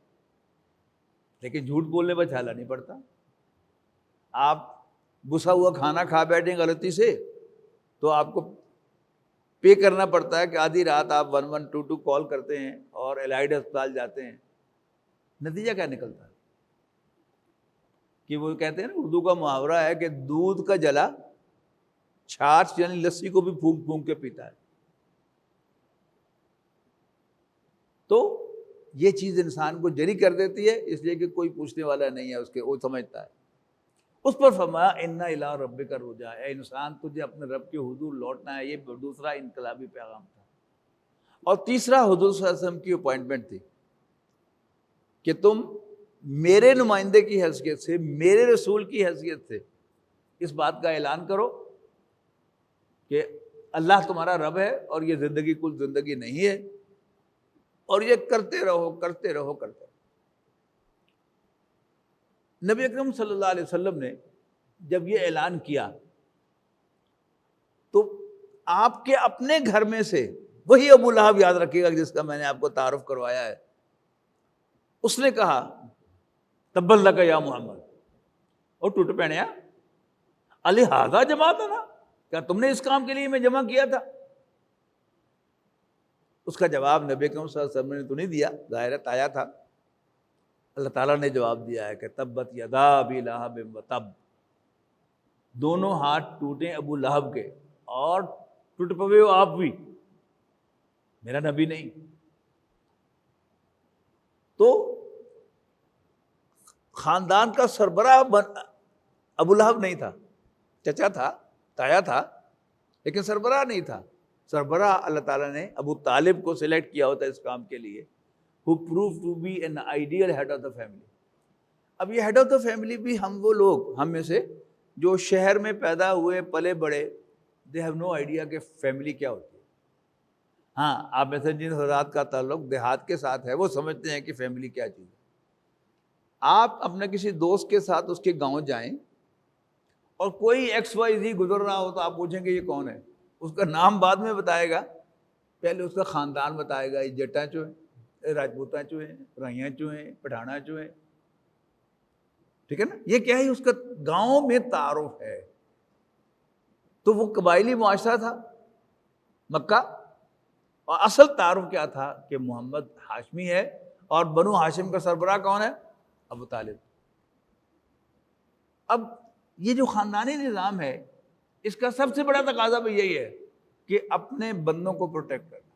لیکن جھوٹ بولنے پر چھالا نہیں پڑتا. آپ گھسا ہوا کھانا کھا بیٹھیں غلطی سے تو آپ کو پے کرنا پڑتا ہے کہ آدھی رات آپ 1122 کال کرتے ہیں اور الائڈ ہسپتال جاتے ہیں. نتیجہ کیا نکلتا ہے کہ وہ کہتے ہیں نا، اردو کا محاورہ ہے کہ دودھ کا جلا چھاچھ یعنی لسی کو بھی پھونک پھونک کے پیتا ہے. تو یہ چیز انسان کو جری کر دیتی ہے، اس لیے کہ کوئی پوچھنے والا نہیں ہے اس کے، وہ سمجھتا ہے. اس پر فرمایا اِنَّ إِلَىٰ رَبِّكَ الرُّجْعَىٰ، اے انسان تجھے اپنے رب کے حضور لوٹنا ہے. یہ دوسرا انقلابی پیغام تھا. اور تیسرا حضور صلی اللہ علیہ وسلم کی اپوائنٹمنٹ تھی کہ تم میرے نمائندے کی حیثیت سے، میرے رسول کی حیثیت سے اس بات کا اعلان کرو کہ اللہ تمہارا رب ہے اور یہ زندگی کل زندگی نہیں ہے، اور یہ کرتے رہو کرتے رہو کرتے رہو. نبی اکرم صلی اللہ علیہ وسلم نے جب یہ اعلان کیا تو آپ کے اپنے گھر میں سے وہی ابو لہب، یاد رکھیے گا جس کا میں نے آپ کو تعارف کروایا ہے، اس نے کہا تبت لک یا محمد، اور ٹوٹ پہنیا الہذا جماعتنا، کیا تم نے اس کام کے لیے میں جمع کیا تھا؟ اس کا جواب نبی اکرم صلی اللہ علیہ وسلم نے تو نہیں دیا، ظاہرت آیا تھا. اللہ تعالیٰ نے جواب دیا ہے کہ تبت یدا ابی لہب وتب، دونوں ہاتھ ٹوٹے ابو لہب کے، اور ٹوٹ پوے ہو آپ بھی، میرا نبی نہیں. تو خاندان کا سربراہ ابو لہب نہیں تھا، چچا تھا، تایا تھا، لیکن سربراہ نہیں تھا. سربراہ اللہ تعالیٰ نے ابو طالب کو سلیکٹ کیا ہوتا ہے اس کام کے لیے، who proved to be an ideal head of the family. اب یہ head of the family بھی ہم وہ لوگ، ہم میں سے جو شہر میں پیدا ہوئے پلے بڑے، they have no idea کہ فیملی کیا ہوتی ہے. ہاں، آپ میں سے جن حضرات کا تعلق دیہات کے ساتھ ہے وہ سمجھتے ہیں کہ فیملی کیا چیز ہے. آپ اپنے کسی دوست کے ساتھ اس کے گاؤں جائیں اور کوئی ایکس وائی زی گزر رہا ہو تو آپ پوچھیں کہ یہ کون ہے، اس کا نام بعد میں بتائے گا، پہلے اس کا خاندان بتائے گا. یہ جٹاں چو ہیں، راجپوتاں چو ہیں، رائیاں چو ہیں، پٹھاناں چو ہیں، ٹھیک ہے نا. یہ کیا ہے، اس کا گاؤں میں تعارف ہے. تو وہ قبائلی معاشرہ تھا مکہ، اور اصل تعارف کیا تھا کہ محمد ہاشمی ہے، اور بنو ہاشم کا سربراہ کون ہے؟ ابو طالب. اب یہ جو خاندانی نظام ہے، اس کا سب سے بڑا تقاضا بھی یہی ہے کہ اپنے بندوں کو پروٹیکٹ کرنا.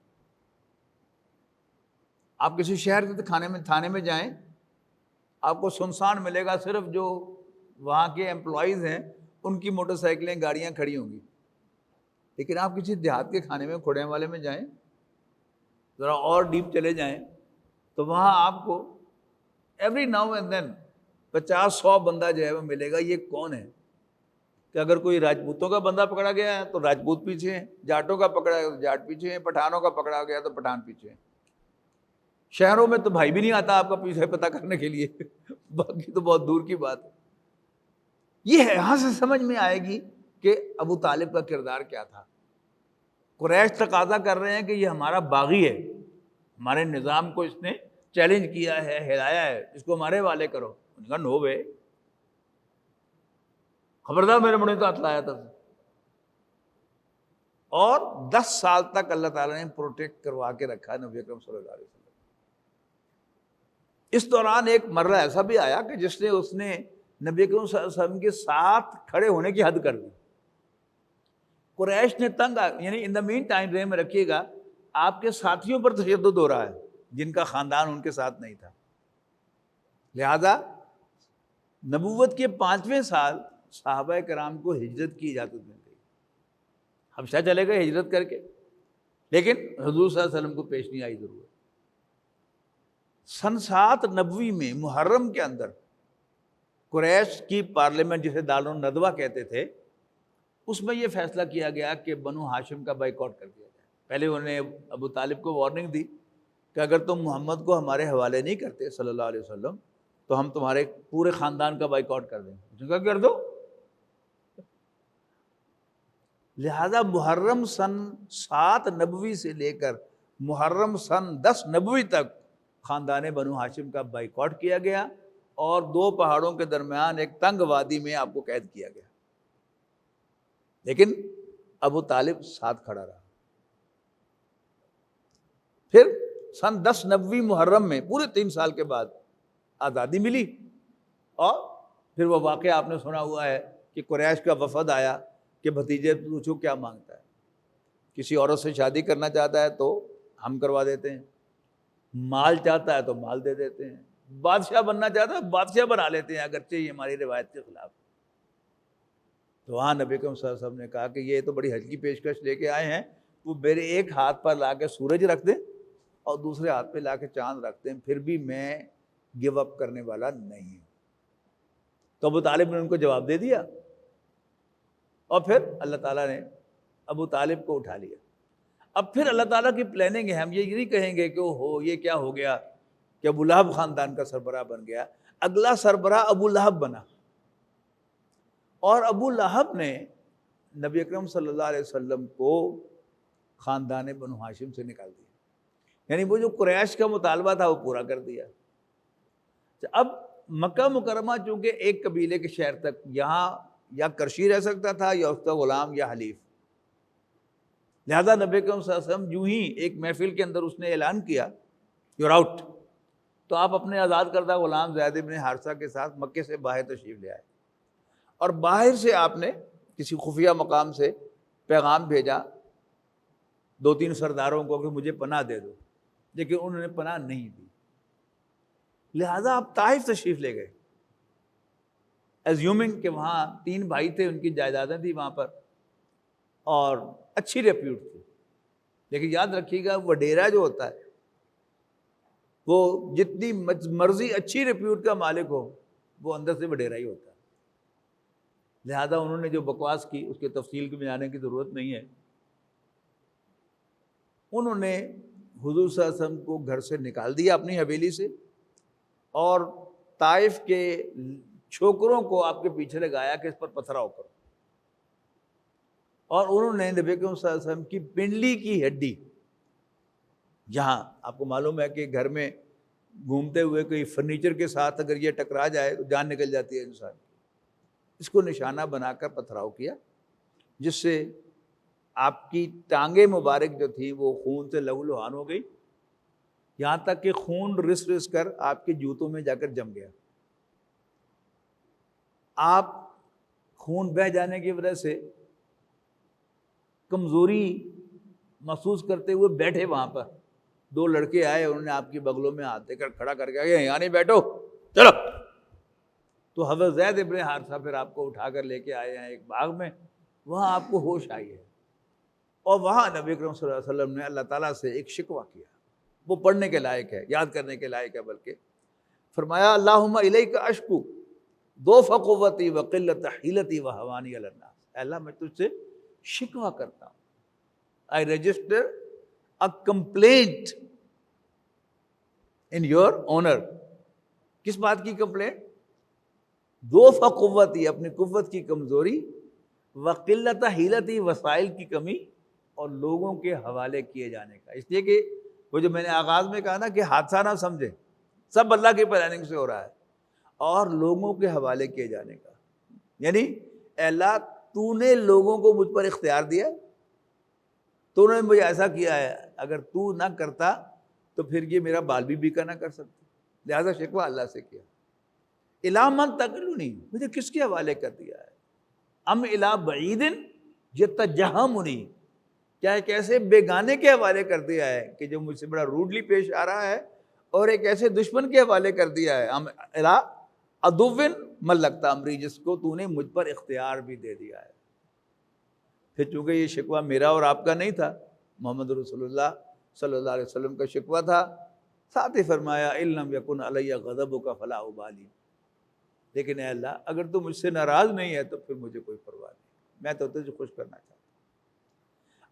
آپ کسی شہر کے تھانے میں جائیں، آپ کو سنسان ملے گا، صرف جو وہاں کے امپلائیز ہیں ان کی موٹر سائیکلیں، گاڑیاں کھڑی ہوں گی. لیکن آپ کسی دیہات کے کھانے میں، کھوڑے والے میں جائیں، ذرا اور ڈیپ چلے جائیں، تو وہاں آپ کو ایوری ناؤ اینڈ دین 50-100 بندہ جو ہے وہ ملے گا. یہ کون ہے؟ کہ اگر کوئی راجپوتوں کا بندہ پکڑا گیا ہے تو راجپوت پیچھے ہیں، جاٹوں کا پکڑا گیا تو جاٹ پیچھے ہیں، پٹھانوں کا پکڑا گیا تو پٹھان پیچھے ہیں. شہروں میں تو بھائی بھی نہیں آتا آپ کا پیچھے پتہ کرنے کے لیے، باقی تو بہت دور کی بات ہے. یہ ہے، یہاں سے سمجھ میں آئے گی کہ ابو طالب کا کردار کیا تھا. قریش تقاضا کر رہے ہیں کہ یہ ہمارا باغی ہے، ہمارے نظام کو اس نے چیلنج کیا ہے، ہلایا ہے، اس کو ہمارے والے کرو. انہوں نے کہا نو وے، خبردار میرے منہ تو ہاتھ لایا تھا. اور 10 سال تک اللہ تعالیٰ نے پروٹیکٹ کروا کے رکھا نبی اکرم صلی اللہ علیہ وسلم. اس دوران ایک مرحلہ ایسا بھی آیا کہ جس نے اس نے نبی اکرم صلی اللہ علیہ وسلم کے ساتھ کھڑے ہونے کی حد کر دی. قریش نے تنگ، یعنی ان دا مین ٹائم ذہن میں رکھیے گا، آپ کے ساتھیوں پر تشدد ہو رہا ہے جن کا خاندان ان کے ساتھ نہیں تھا. لہذا نبوت کے 5ویں سال صحابہ کرام کو ہجرت کی اجازت مل گئی. حبشہ چلے گئے ہجرت کر کے، لیکن حضور صلی اللہ علیہ وسلم کو پیش نہیں آئی ضرورت. سن 7 نبوی میں محرم کے اندر قریش کی پارلیمنٹ، جسے دارالندوہ کہتے تھے، اس میں یہ فیصلہ کیا گیا کہ بنو ہاشم کا بائیکاٹ کر دیا جائے. پہلے انہوں نے ابو طالب کو وارننگ دی کہ اگر تم محمد کو ہمارے حوالے نہیں کرتے صلی اللہ علیہ وسلم تو ہم تمہارے پورے خاندان کا بائیکاٹ کر دیں گے. کر دو. لہذا محرم سن 7 نبوی سے لے کر محرم سن 10 نبوی تک خاندان بنو ہاشم کا بائیکاٹ کیا گیا اور 2 پہاڑوں کے درمیان ایک تنگ وادی میں آپ کو قید کیا گیا، لیکن ابو طالب ساتھ کھڑا رہا۔ پھر سن 10 نبوی محرم میں پورے 3 سال کے بعد آزادی ملی، اور پھر وہ واقعہ آپ نے سنا ہوا ہے کہ قریش کا وفد آیا کہ بھتیجے پوچھو کیا مانگتا ہے، کسی عورت سے شادی کرنا چاہتا ہے تو ہم کروا دیتے ہیں، مال چاہتا ہے تو مال دے دیتے ہیں، بادشاہ بننا چاہتا ہے بادشاہ بنا لیتے ہیں، اگرچہ یہ ہماری روایت کے خلاف۔ تو وہاں نبی اکرم صلی اللہ علیہ وسلم نے کہا کہ یہ تو بڑی ہلکی پیشکش لے کے آئے ہیں، وہ میرے ایک ہاتھ پر لا کے سورج رکھ دیں اور دوسرے ہاتھ پہ لا کے چاند رکھ دیں، پھر بھی میں گیو اپ کرنے والا نہیں ہوں۔ تو ابو طالب نے ان کو جواب دے دیا، اور پھر اللہ تعالیٰ نے ابو طالب کو اٹھا لیا۔ اب پھر اللہ تعالیٰ کی پلاننگ ہے، ہم یہ نہیں کہیں گے کہ یہ کیا ہو گیا کہ ابو لہب خاندان کا سربراہ بن گیا، اگلا سربراہ ابو لہب بنا، اور ابو لہب نے نبی اکرم صلی اللہ علیہ وسلم کو خاندان بنو ہاشم سے نکال دیا، یعنی وہ جو قریش کا مطالبہ تھا وہ پورا کر دیا۔ اب مکہ مکرمہ چونکہ ایک قبیلے کے شہر تک، یہاں یا کرشی رہ سکتا تھا یا اس کا غلام یا حلیف، لہذا نبی اکرم صلی اللہ علیہ وسلم جو ہی ایک محفل کے اندر اس نے اعلان کیا یور آؤٹ، تو آپ اپنے آزاد کردہ غلام زید بن حارثہ کے ساتھ مکے سے باہر تشریف لے آئے، اور باہر سے آپ نے کسی خفیہ مقام سے پیغام بھیجا 2-3 سرداروں کو کہ مجھے پناہ دے دو، لیکن انہوں نے پناہ نہیں دی، لہذا آپ طائف تشریف لے گئے، ایزیومنگ کہ وہاں 3 بھائی تھے، ان کی جائیدادیں تھیں وہاں پر اور اچھی ریپیوٹ تھی، لیکن یاد رکھیے گا وڈیرا جو ہوتا ہے وہ جتنی مرضی اچھی ریپیوٹ کا مالک ہو وہ اندر سے وڈیرا ہی ہوتا ہے، لہذا انہوں نے جو بکواس کی اس کے تفصیل میں جانے کی ضرورت نہیں ہے، انہوں نے حضور صلی اللہ علیہ وسلم کو گھر سے نکال دیا اپنی حویلی سے، اور طائف کے چھوکروں کو آپ کے پیچھے لگایا کہ اس پر پتھراؤ کرو، اور انہوں نے نبی اکرم صلی اللہ علیہ وسلم کی پنڈلی کی ہڈی، جہاں آپ کو معلوم ہے کہ گھر میں گھومتے ہوئے کوئی فرنیچر کے ساتھ اگر یہ ٹکرا جائے تو جان نکل جاتی ہے انسان کی، اس کو نشانہ بنا کر پتھراؤ کیا، جس سے آپ کی ٹانگیں مبارک جو تھیں وہ خون سے لہولہان ہو گئی، یہاں تک کہ خون رس رس کر آپ کے جوتوں میں جا کر جم گیا۔ آپ خون بہہ جانے کی وجہ سے کمزوری محسوس کرتے ہوئے بیٹھے وہاں پر، 2 لڑکے آئے، انہوں نے آپ کی بغلوں میں ہاتھ دے کر کھڑا کر کے یہاں نہیں بیٹھو چلو، تو حضرت زید بن حارثہ پھر آپ کو اٹھا کر لے کے آئے ہیں ایک باغ میں، وہاں آپ کو ہوش آئی ہے، اور وہاں نبی اکرم صلی اللہ علیہ وسلم نے اللہ تعالیٰ سے ایک شکوہ کیا، وہ پڑھنے کے لائق ہے، یاد کرنے کے لائق ہے، بلکہ فرمایا اللہم الیک اشکو ضعف قوتی وقلت حیلتی وہوانی علی الناس، اے اللہ میں تجھ سے شکوہ کرتا ہوں، I register a complaint in your honor۔ کس بات کی کمپلینٹ؟ ضعف قوتی، اپنی قوت کی کمزوری، وقلت حیلتی، وسائل کی کمی، اور لوگوں کے حوالے کیے جانے کا، اس لیے کہ وہ جو میں نے آغاز میں کہا نا کہ حادثہ نہ سمجھے، سب اللہ کی پلاننگ سے ہو رہا ہے، اور لوگوں کے حوالے کیے جانے کا، یعنی اے اللہ تو نے لوگوں کو مجھ پر اختیار دیا، تو نے مجھے ایسا کیا ہے، اگر تو نہ کرتا تو پھر یہ میرا بال بھی بیکا نہ کر سکتا، لہذا شکوہ اللہ سے کیا۔ الی من تکلنی، مجھے کس کے حوالے کر دیا ہے، ام الی بعید یتجہمنی، کیا ایک ایسے بیگانے کے حوالے کر دیا ہے کہ جو مجھ سے بڑا روڈلی پیش آ رہا ہے، اور ایک ایسے دشمن کے حوالے کر دیا ہے، ام الی عدو ملکت امری، جس کو تو نے مجھ پر اختیار بھی دے دیا ہے۔ پھر چونکہ یہ شکوہ میرا اور آپ کا نہیں تھا، محمد رسول اللہ صلی اللہ علیہ وسلم کا شکوہ تھا، ساتھ ہی فرمایا ان لم یکن علی غضبک فلا ابالی، لیکن اے اللہ اگر تو مجھ سے ناراض نہیں ہے تو پھر مجھے کوئی پرواہ نہیں، میں تو تجھے خوش کرنا چاہتا ہوں۔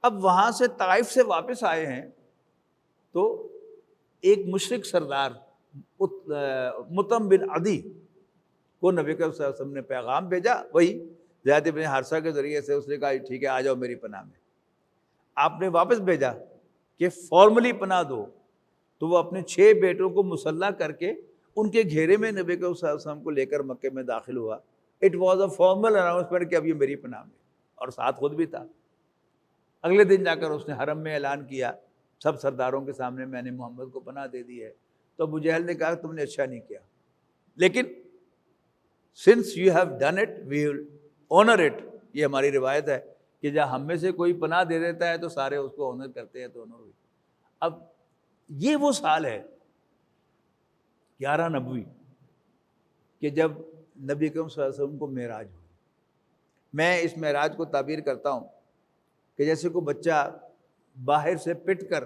اب وہاں سے طائف سے واپس آئے ہیں تو ایک مشرک سردار مطعم بن عدی کو نبی صلی اللہ علیہ وسلم نے پیغام بھیجا، وہی زید بن حارثہ کے ذریعے سے اس نے کہا ٹھیک ہے آ جاؤ میری پناہ میں. آپ نے واپس بھیجا کہ فارملی پناہ دو, تو وہ اپنے 6 بیٹوں کو مسلح کر کے ان کے گھیرے میں نبی کریم صلی اللہ علیہ وسلم کو لے کر مکے میں داخل ہوا. It was a formal announcement کہ اب یہ میری پناہ میں, اور ساتھ خود بھی تھا. اگلے دن جا کر اس نے حرم میں اعلان کیا سب سرداروں کے سامنے, میں نے محمد کو پناہ دے دی ہے. تو ابو جہل نے کہا تم نے اچھا نہیں کیا, لیکن since you have done it we will honor it. یہ ہماری روایت ہے کہ جب ہم میں سے کوئی پناہ دے دیتا ہے تو سارے اس کو آنر کرتے ہیں, تو آنر ہوئی. اب یہ وہ سال ہے 11 نبوی کہ جب نبی کریم صلی اللہ علیہ وسلم کو معراج ہوئی. میں اس معراج کو تعبیر کرتا ہوں کہ جیسے کوئی بچہ باہر سے پٹ کر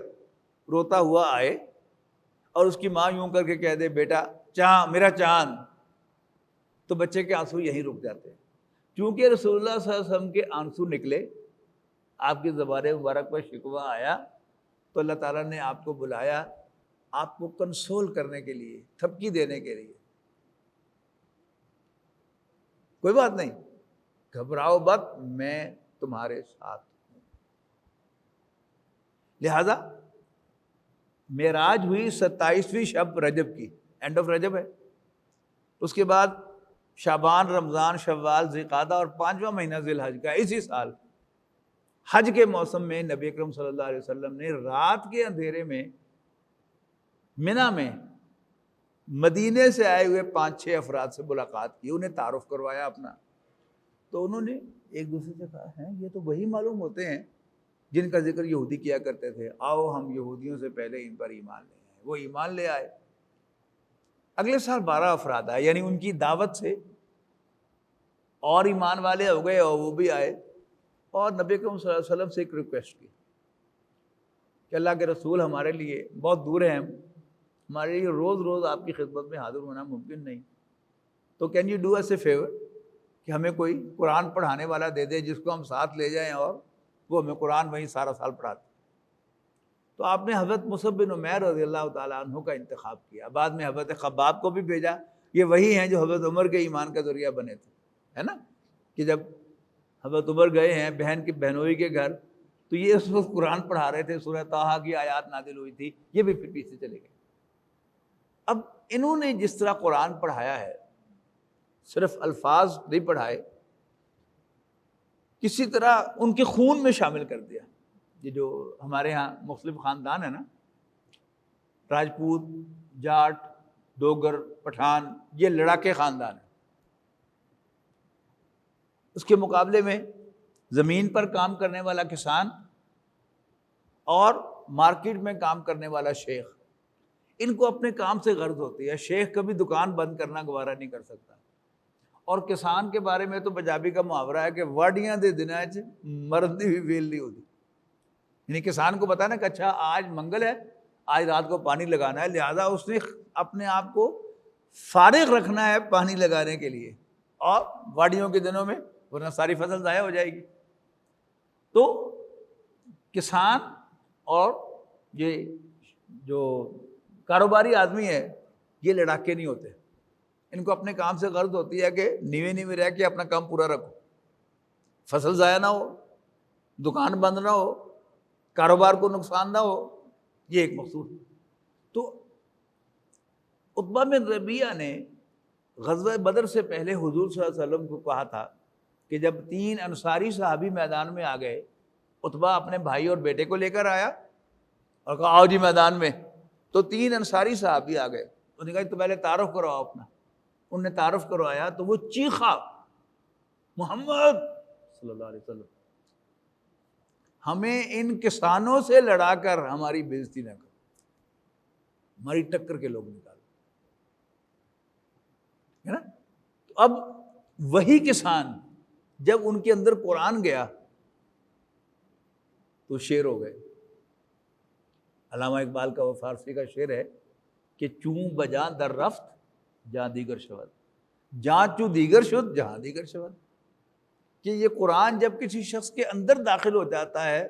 روتا ہوا آئے اور اس کی ماں یوں کر کے کہہ دے بیٹا چاند میرا چاند, تو بچے کے آنسو یہیں رک جاتے ہیں. کیونکہ رسول اللہ صلی اللہ علیہ وسلم کے آنسو نکلے, آپ کی زبان مبارک پر شکوہ آیا, تو اللہ تعالیٰ نے آپ کو بلایا آپ کو کنسول کرنے کے لیے, تھپکی دینے کے لیے. کوئی بات نہیں, گھبراؤ مت, میں تمہارے ساتھ ہوں. لہذا معراج ہوئی 27ویں شب رجب کی, اینڈ آف رجب ہے. اس کے بعد شعبان, رمضان, شوال, ذوالقعدہ اور 5واں مہینہ ذی الحج کا. اسی سال حج کے موسم میں نبی اکرم صلی اللہ علیہ وسلم نے رات کے اندھیرے میں منی میں مدینے سے آئے ہوئے 5-6 افراد سے ملاقات کی, انہیں تعارف کروایا اپنا. تو انہوں نے ایک دوسرے سے کہا ہیں یہ تو وہی معلوم ہوتے ہیں جن کا ذکر یہودی کیا کرتے تھے, آؤ ہم یہودیوں سے پہلے ان پر ایمان لے آئے. وہ ایمان لے آئے. اگلے سال 12 افراد آئے, یعنی ان کی دعوت سے اور ایمان والے ہو گئے اور وہ بھی آئے. اور نبی کریم صلی اللہ علیہ وسلم سے ایک ریکویسٹ کی کہ اللہ کے رسول ہمارے لیے بہت دور ہیں, ہمارے لیے روز روز آپ کی خدمت میں حاضر ہونا ممکن نہیں, تو can you do us a favour کہ ہمیں کوئی قرآن پڑھانے والا دے دے جس کو ہم ساتھ لے جائیں اور وہ ہمیں قرآن وہیں سارا سال پڑھاتے. تو آپ نے حضرت مصعب بن عمیر رضی اللہ تعالیٰ عنہ کا انتخاب کیا. بعد میں حضرت خباب کو بھی بھیجا. یہ وہی ہیں جو حضرت عمر کے ایمان کا ذریعہ بنے تھے, ہے نا, کہ جب حضرت عمر گئے ہیں بہن کی بہنوئی کے گھر, تو یہ اس وقت قرآن پڑھا رہے تھے, سورہ طٰہٰ کی آیات نازل ہوئی تھی, یہ بھی پھر پیچھے چلے گئے. اب انہوں نے جس طرح قرآن پڑھایا ہے, صرف الفاظ نہیں پڑھائے, کسی طرح ان کے خون میں شامل کر دیا. یہ جو ہمارے ہاں مختلف خاندان ہے نا, راجپوت, جاٹ, ڈوگر, پٹھان, یہ لڑاکے خاندان ہے. اس کے مقابلے میں زمین پر کام کرنے والا کسان اور مارکیٹ میں کام کرنے والا شیخ, ان کو اپنے کام سے غرض ہوتی ہے. شیخ کبھی دکان بند کرنا گوارا نہیں کر سکتا. اور کسان کے بارے میں تو پنجابی کا محاورہ ہے کہ واڈیاں دے دنوں وچ مرن دی بھی ویل نہیں ہوتی. یعنی کسان کو پتا نا کہ اچھا آج منگل ہے, آج رات کو پانی لگانا ہے, لہذا اس نے اپنے آپ کو فارغ رکھنا ہے پانی لگانے کے لیے, اور واڈیوں کے دنوں میں ورنہ ساری فصل ضائع ہو جائے گی. تو کسان اور یہ جو کاروباری آدمی ہے یہ لڑاکے نہیں ہوتے. ان کو اپنے کام سے غرض ہوتی ہے کہ نیوے نیوے رہ کے اپنا کام پورا رکھو, فصل ضائع نہ ہو, دکان بند نہ ہو, کاروبار کو نقصان نہ ہو, یہ ایک مقصود ہے. تو عتبہ بن ربیعہ نے غزوہ بدر سے پہلے حضور صلی اللہ علیہ وسلم کو کہا تھا کہ جب 3 انصاری صحابی میدان میں آ گئے, عتبہ اپنے بھائی اور بیٹے کو لے کر آیا اور کہا آؤ جی میدان میں. تو 3 انصاری صحابی آ گئے, انہوں نے کہا تو پہلے تعارف کرواؤ اپنا. انہوں نے تعارف کروایا تو وہ چیخا, محمد صلی اللہ علیہ وسلم ہمیں ان کسانوں سے لڑا کر ہماری بےزتی نہ کرو, ہماری ٹکر کے لوگ نکالو, ہے نا. تو اب وہی کسان جب ان کے اندر قرآن گیا تو شیر ہو گئے. علامہ اقبال کا وہ فارسی کا شعر ہے کہ چوں بجاں در رفت جہاں دیگر شود, جہاں چوں دیگر شد جہاں دیگر شود. کہ یہ قرآن جب کسی شخص کے اندر داخل ہو جاتا ہے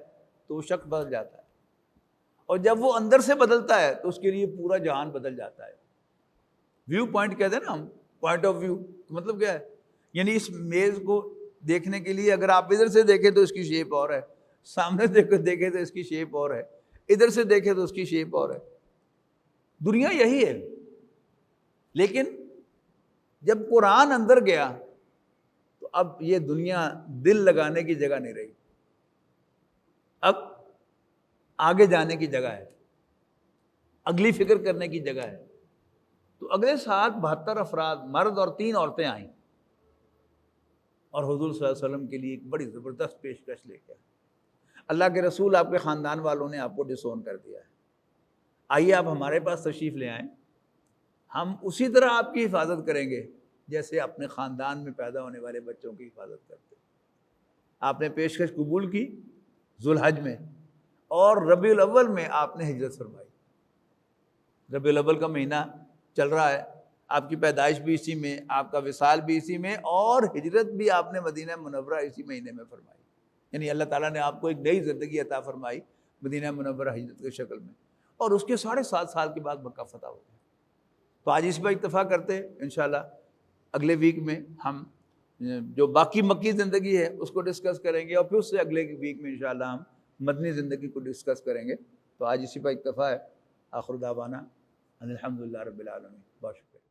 تو وہ شخص بدل جاتا ہے, اور جب وہ اندر سے بدلتا ہے تو اس کے لیے پورا جہان بدل جاتا ہے. ویو پوائنٹ کہتے ہیں نا ہم, پوائنٹ آف ویو, مطلب کیا ہے, یعنی اس میز کو دیکھنے کے لیے اگر آپ ادھر سے دیکھیں تو اس کی شیپ اور ہے، سامنے دیکھیں تو اس کی شیپ اور ہے، ادھر سے دیکھیں تو اس کی شیپ اور ہے. دنیا یہی ہے. لیکن جب قرآن اندر گیا تو اب یہ دنیا دل لگانے کی جگہ نہیں رہی، اب آگے جانے کی جگہ ہے، اگلی فکر کرنے کی جگہ ہے. تو اگلے سال 72 افراد مرد اور 3 عورتیں آئیں اور حضور صلی اللہ علیہ وسلم کے لیے ایک بڑی زبردست پیشکش لے کے آئے. اللہ کے رسول آپ کے خاندان والوں نے آپ کو ڈسون کر دیا ہے، آئیے آپ ہمارے پاس تشریف لے آئیں، ہم اسی طرح آپ کی حفاظت کریں گے جیسے اپنے خاندان میں پیدا ہونے والے بچوں کی حفاظت کرتے. آپ نے پیشکش قبول کی ذوالحج میں، اور ربیع الاول میں آپ نے ہجرت فرمائی. ربیع الاول کا مہینہ چل رہا ہے، آپ کی پیدائش بھی اسی میں، آپ کا وصال بھی اسی میں، اور ہجرت بھی آپ نے مدینہ منورہ اسی مہینے میں فرمائی. یعنی اللہ تعالیٰ نے آپ کو ایک نئی زندگی عطا فرمائی مدینہ منورہ ہجرت کی شکل میں، اور اس کے 7.5 سال کے بعد مکہ فتح ہو گیا. تو آج اس پر اکتفا کرتے ہیں. انشاءاللہ اگلے ویک میں ہم جو باقی مکی زندگی ہے اس کو ڈسکس کریں گے، اور پھر اس سے اگلے ویک میں انشاءاللہ ہم مدنی زندگی کو ڈسکس کریں گے. تو آج اسی پر اکتفا ہے. آخر دعوانا ان الحمدللہ رب العالمین. بہت شکریہ.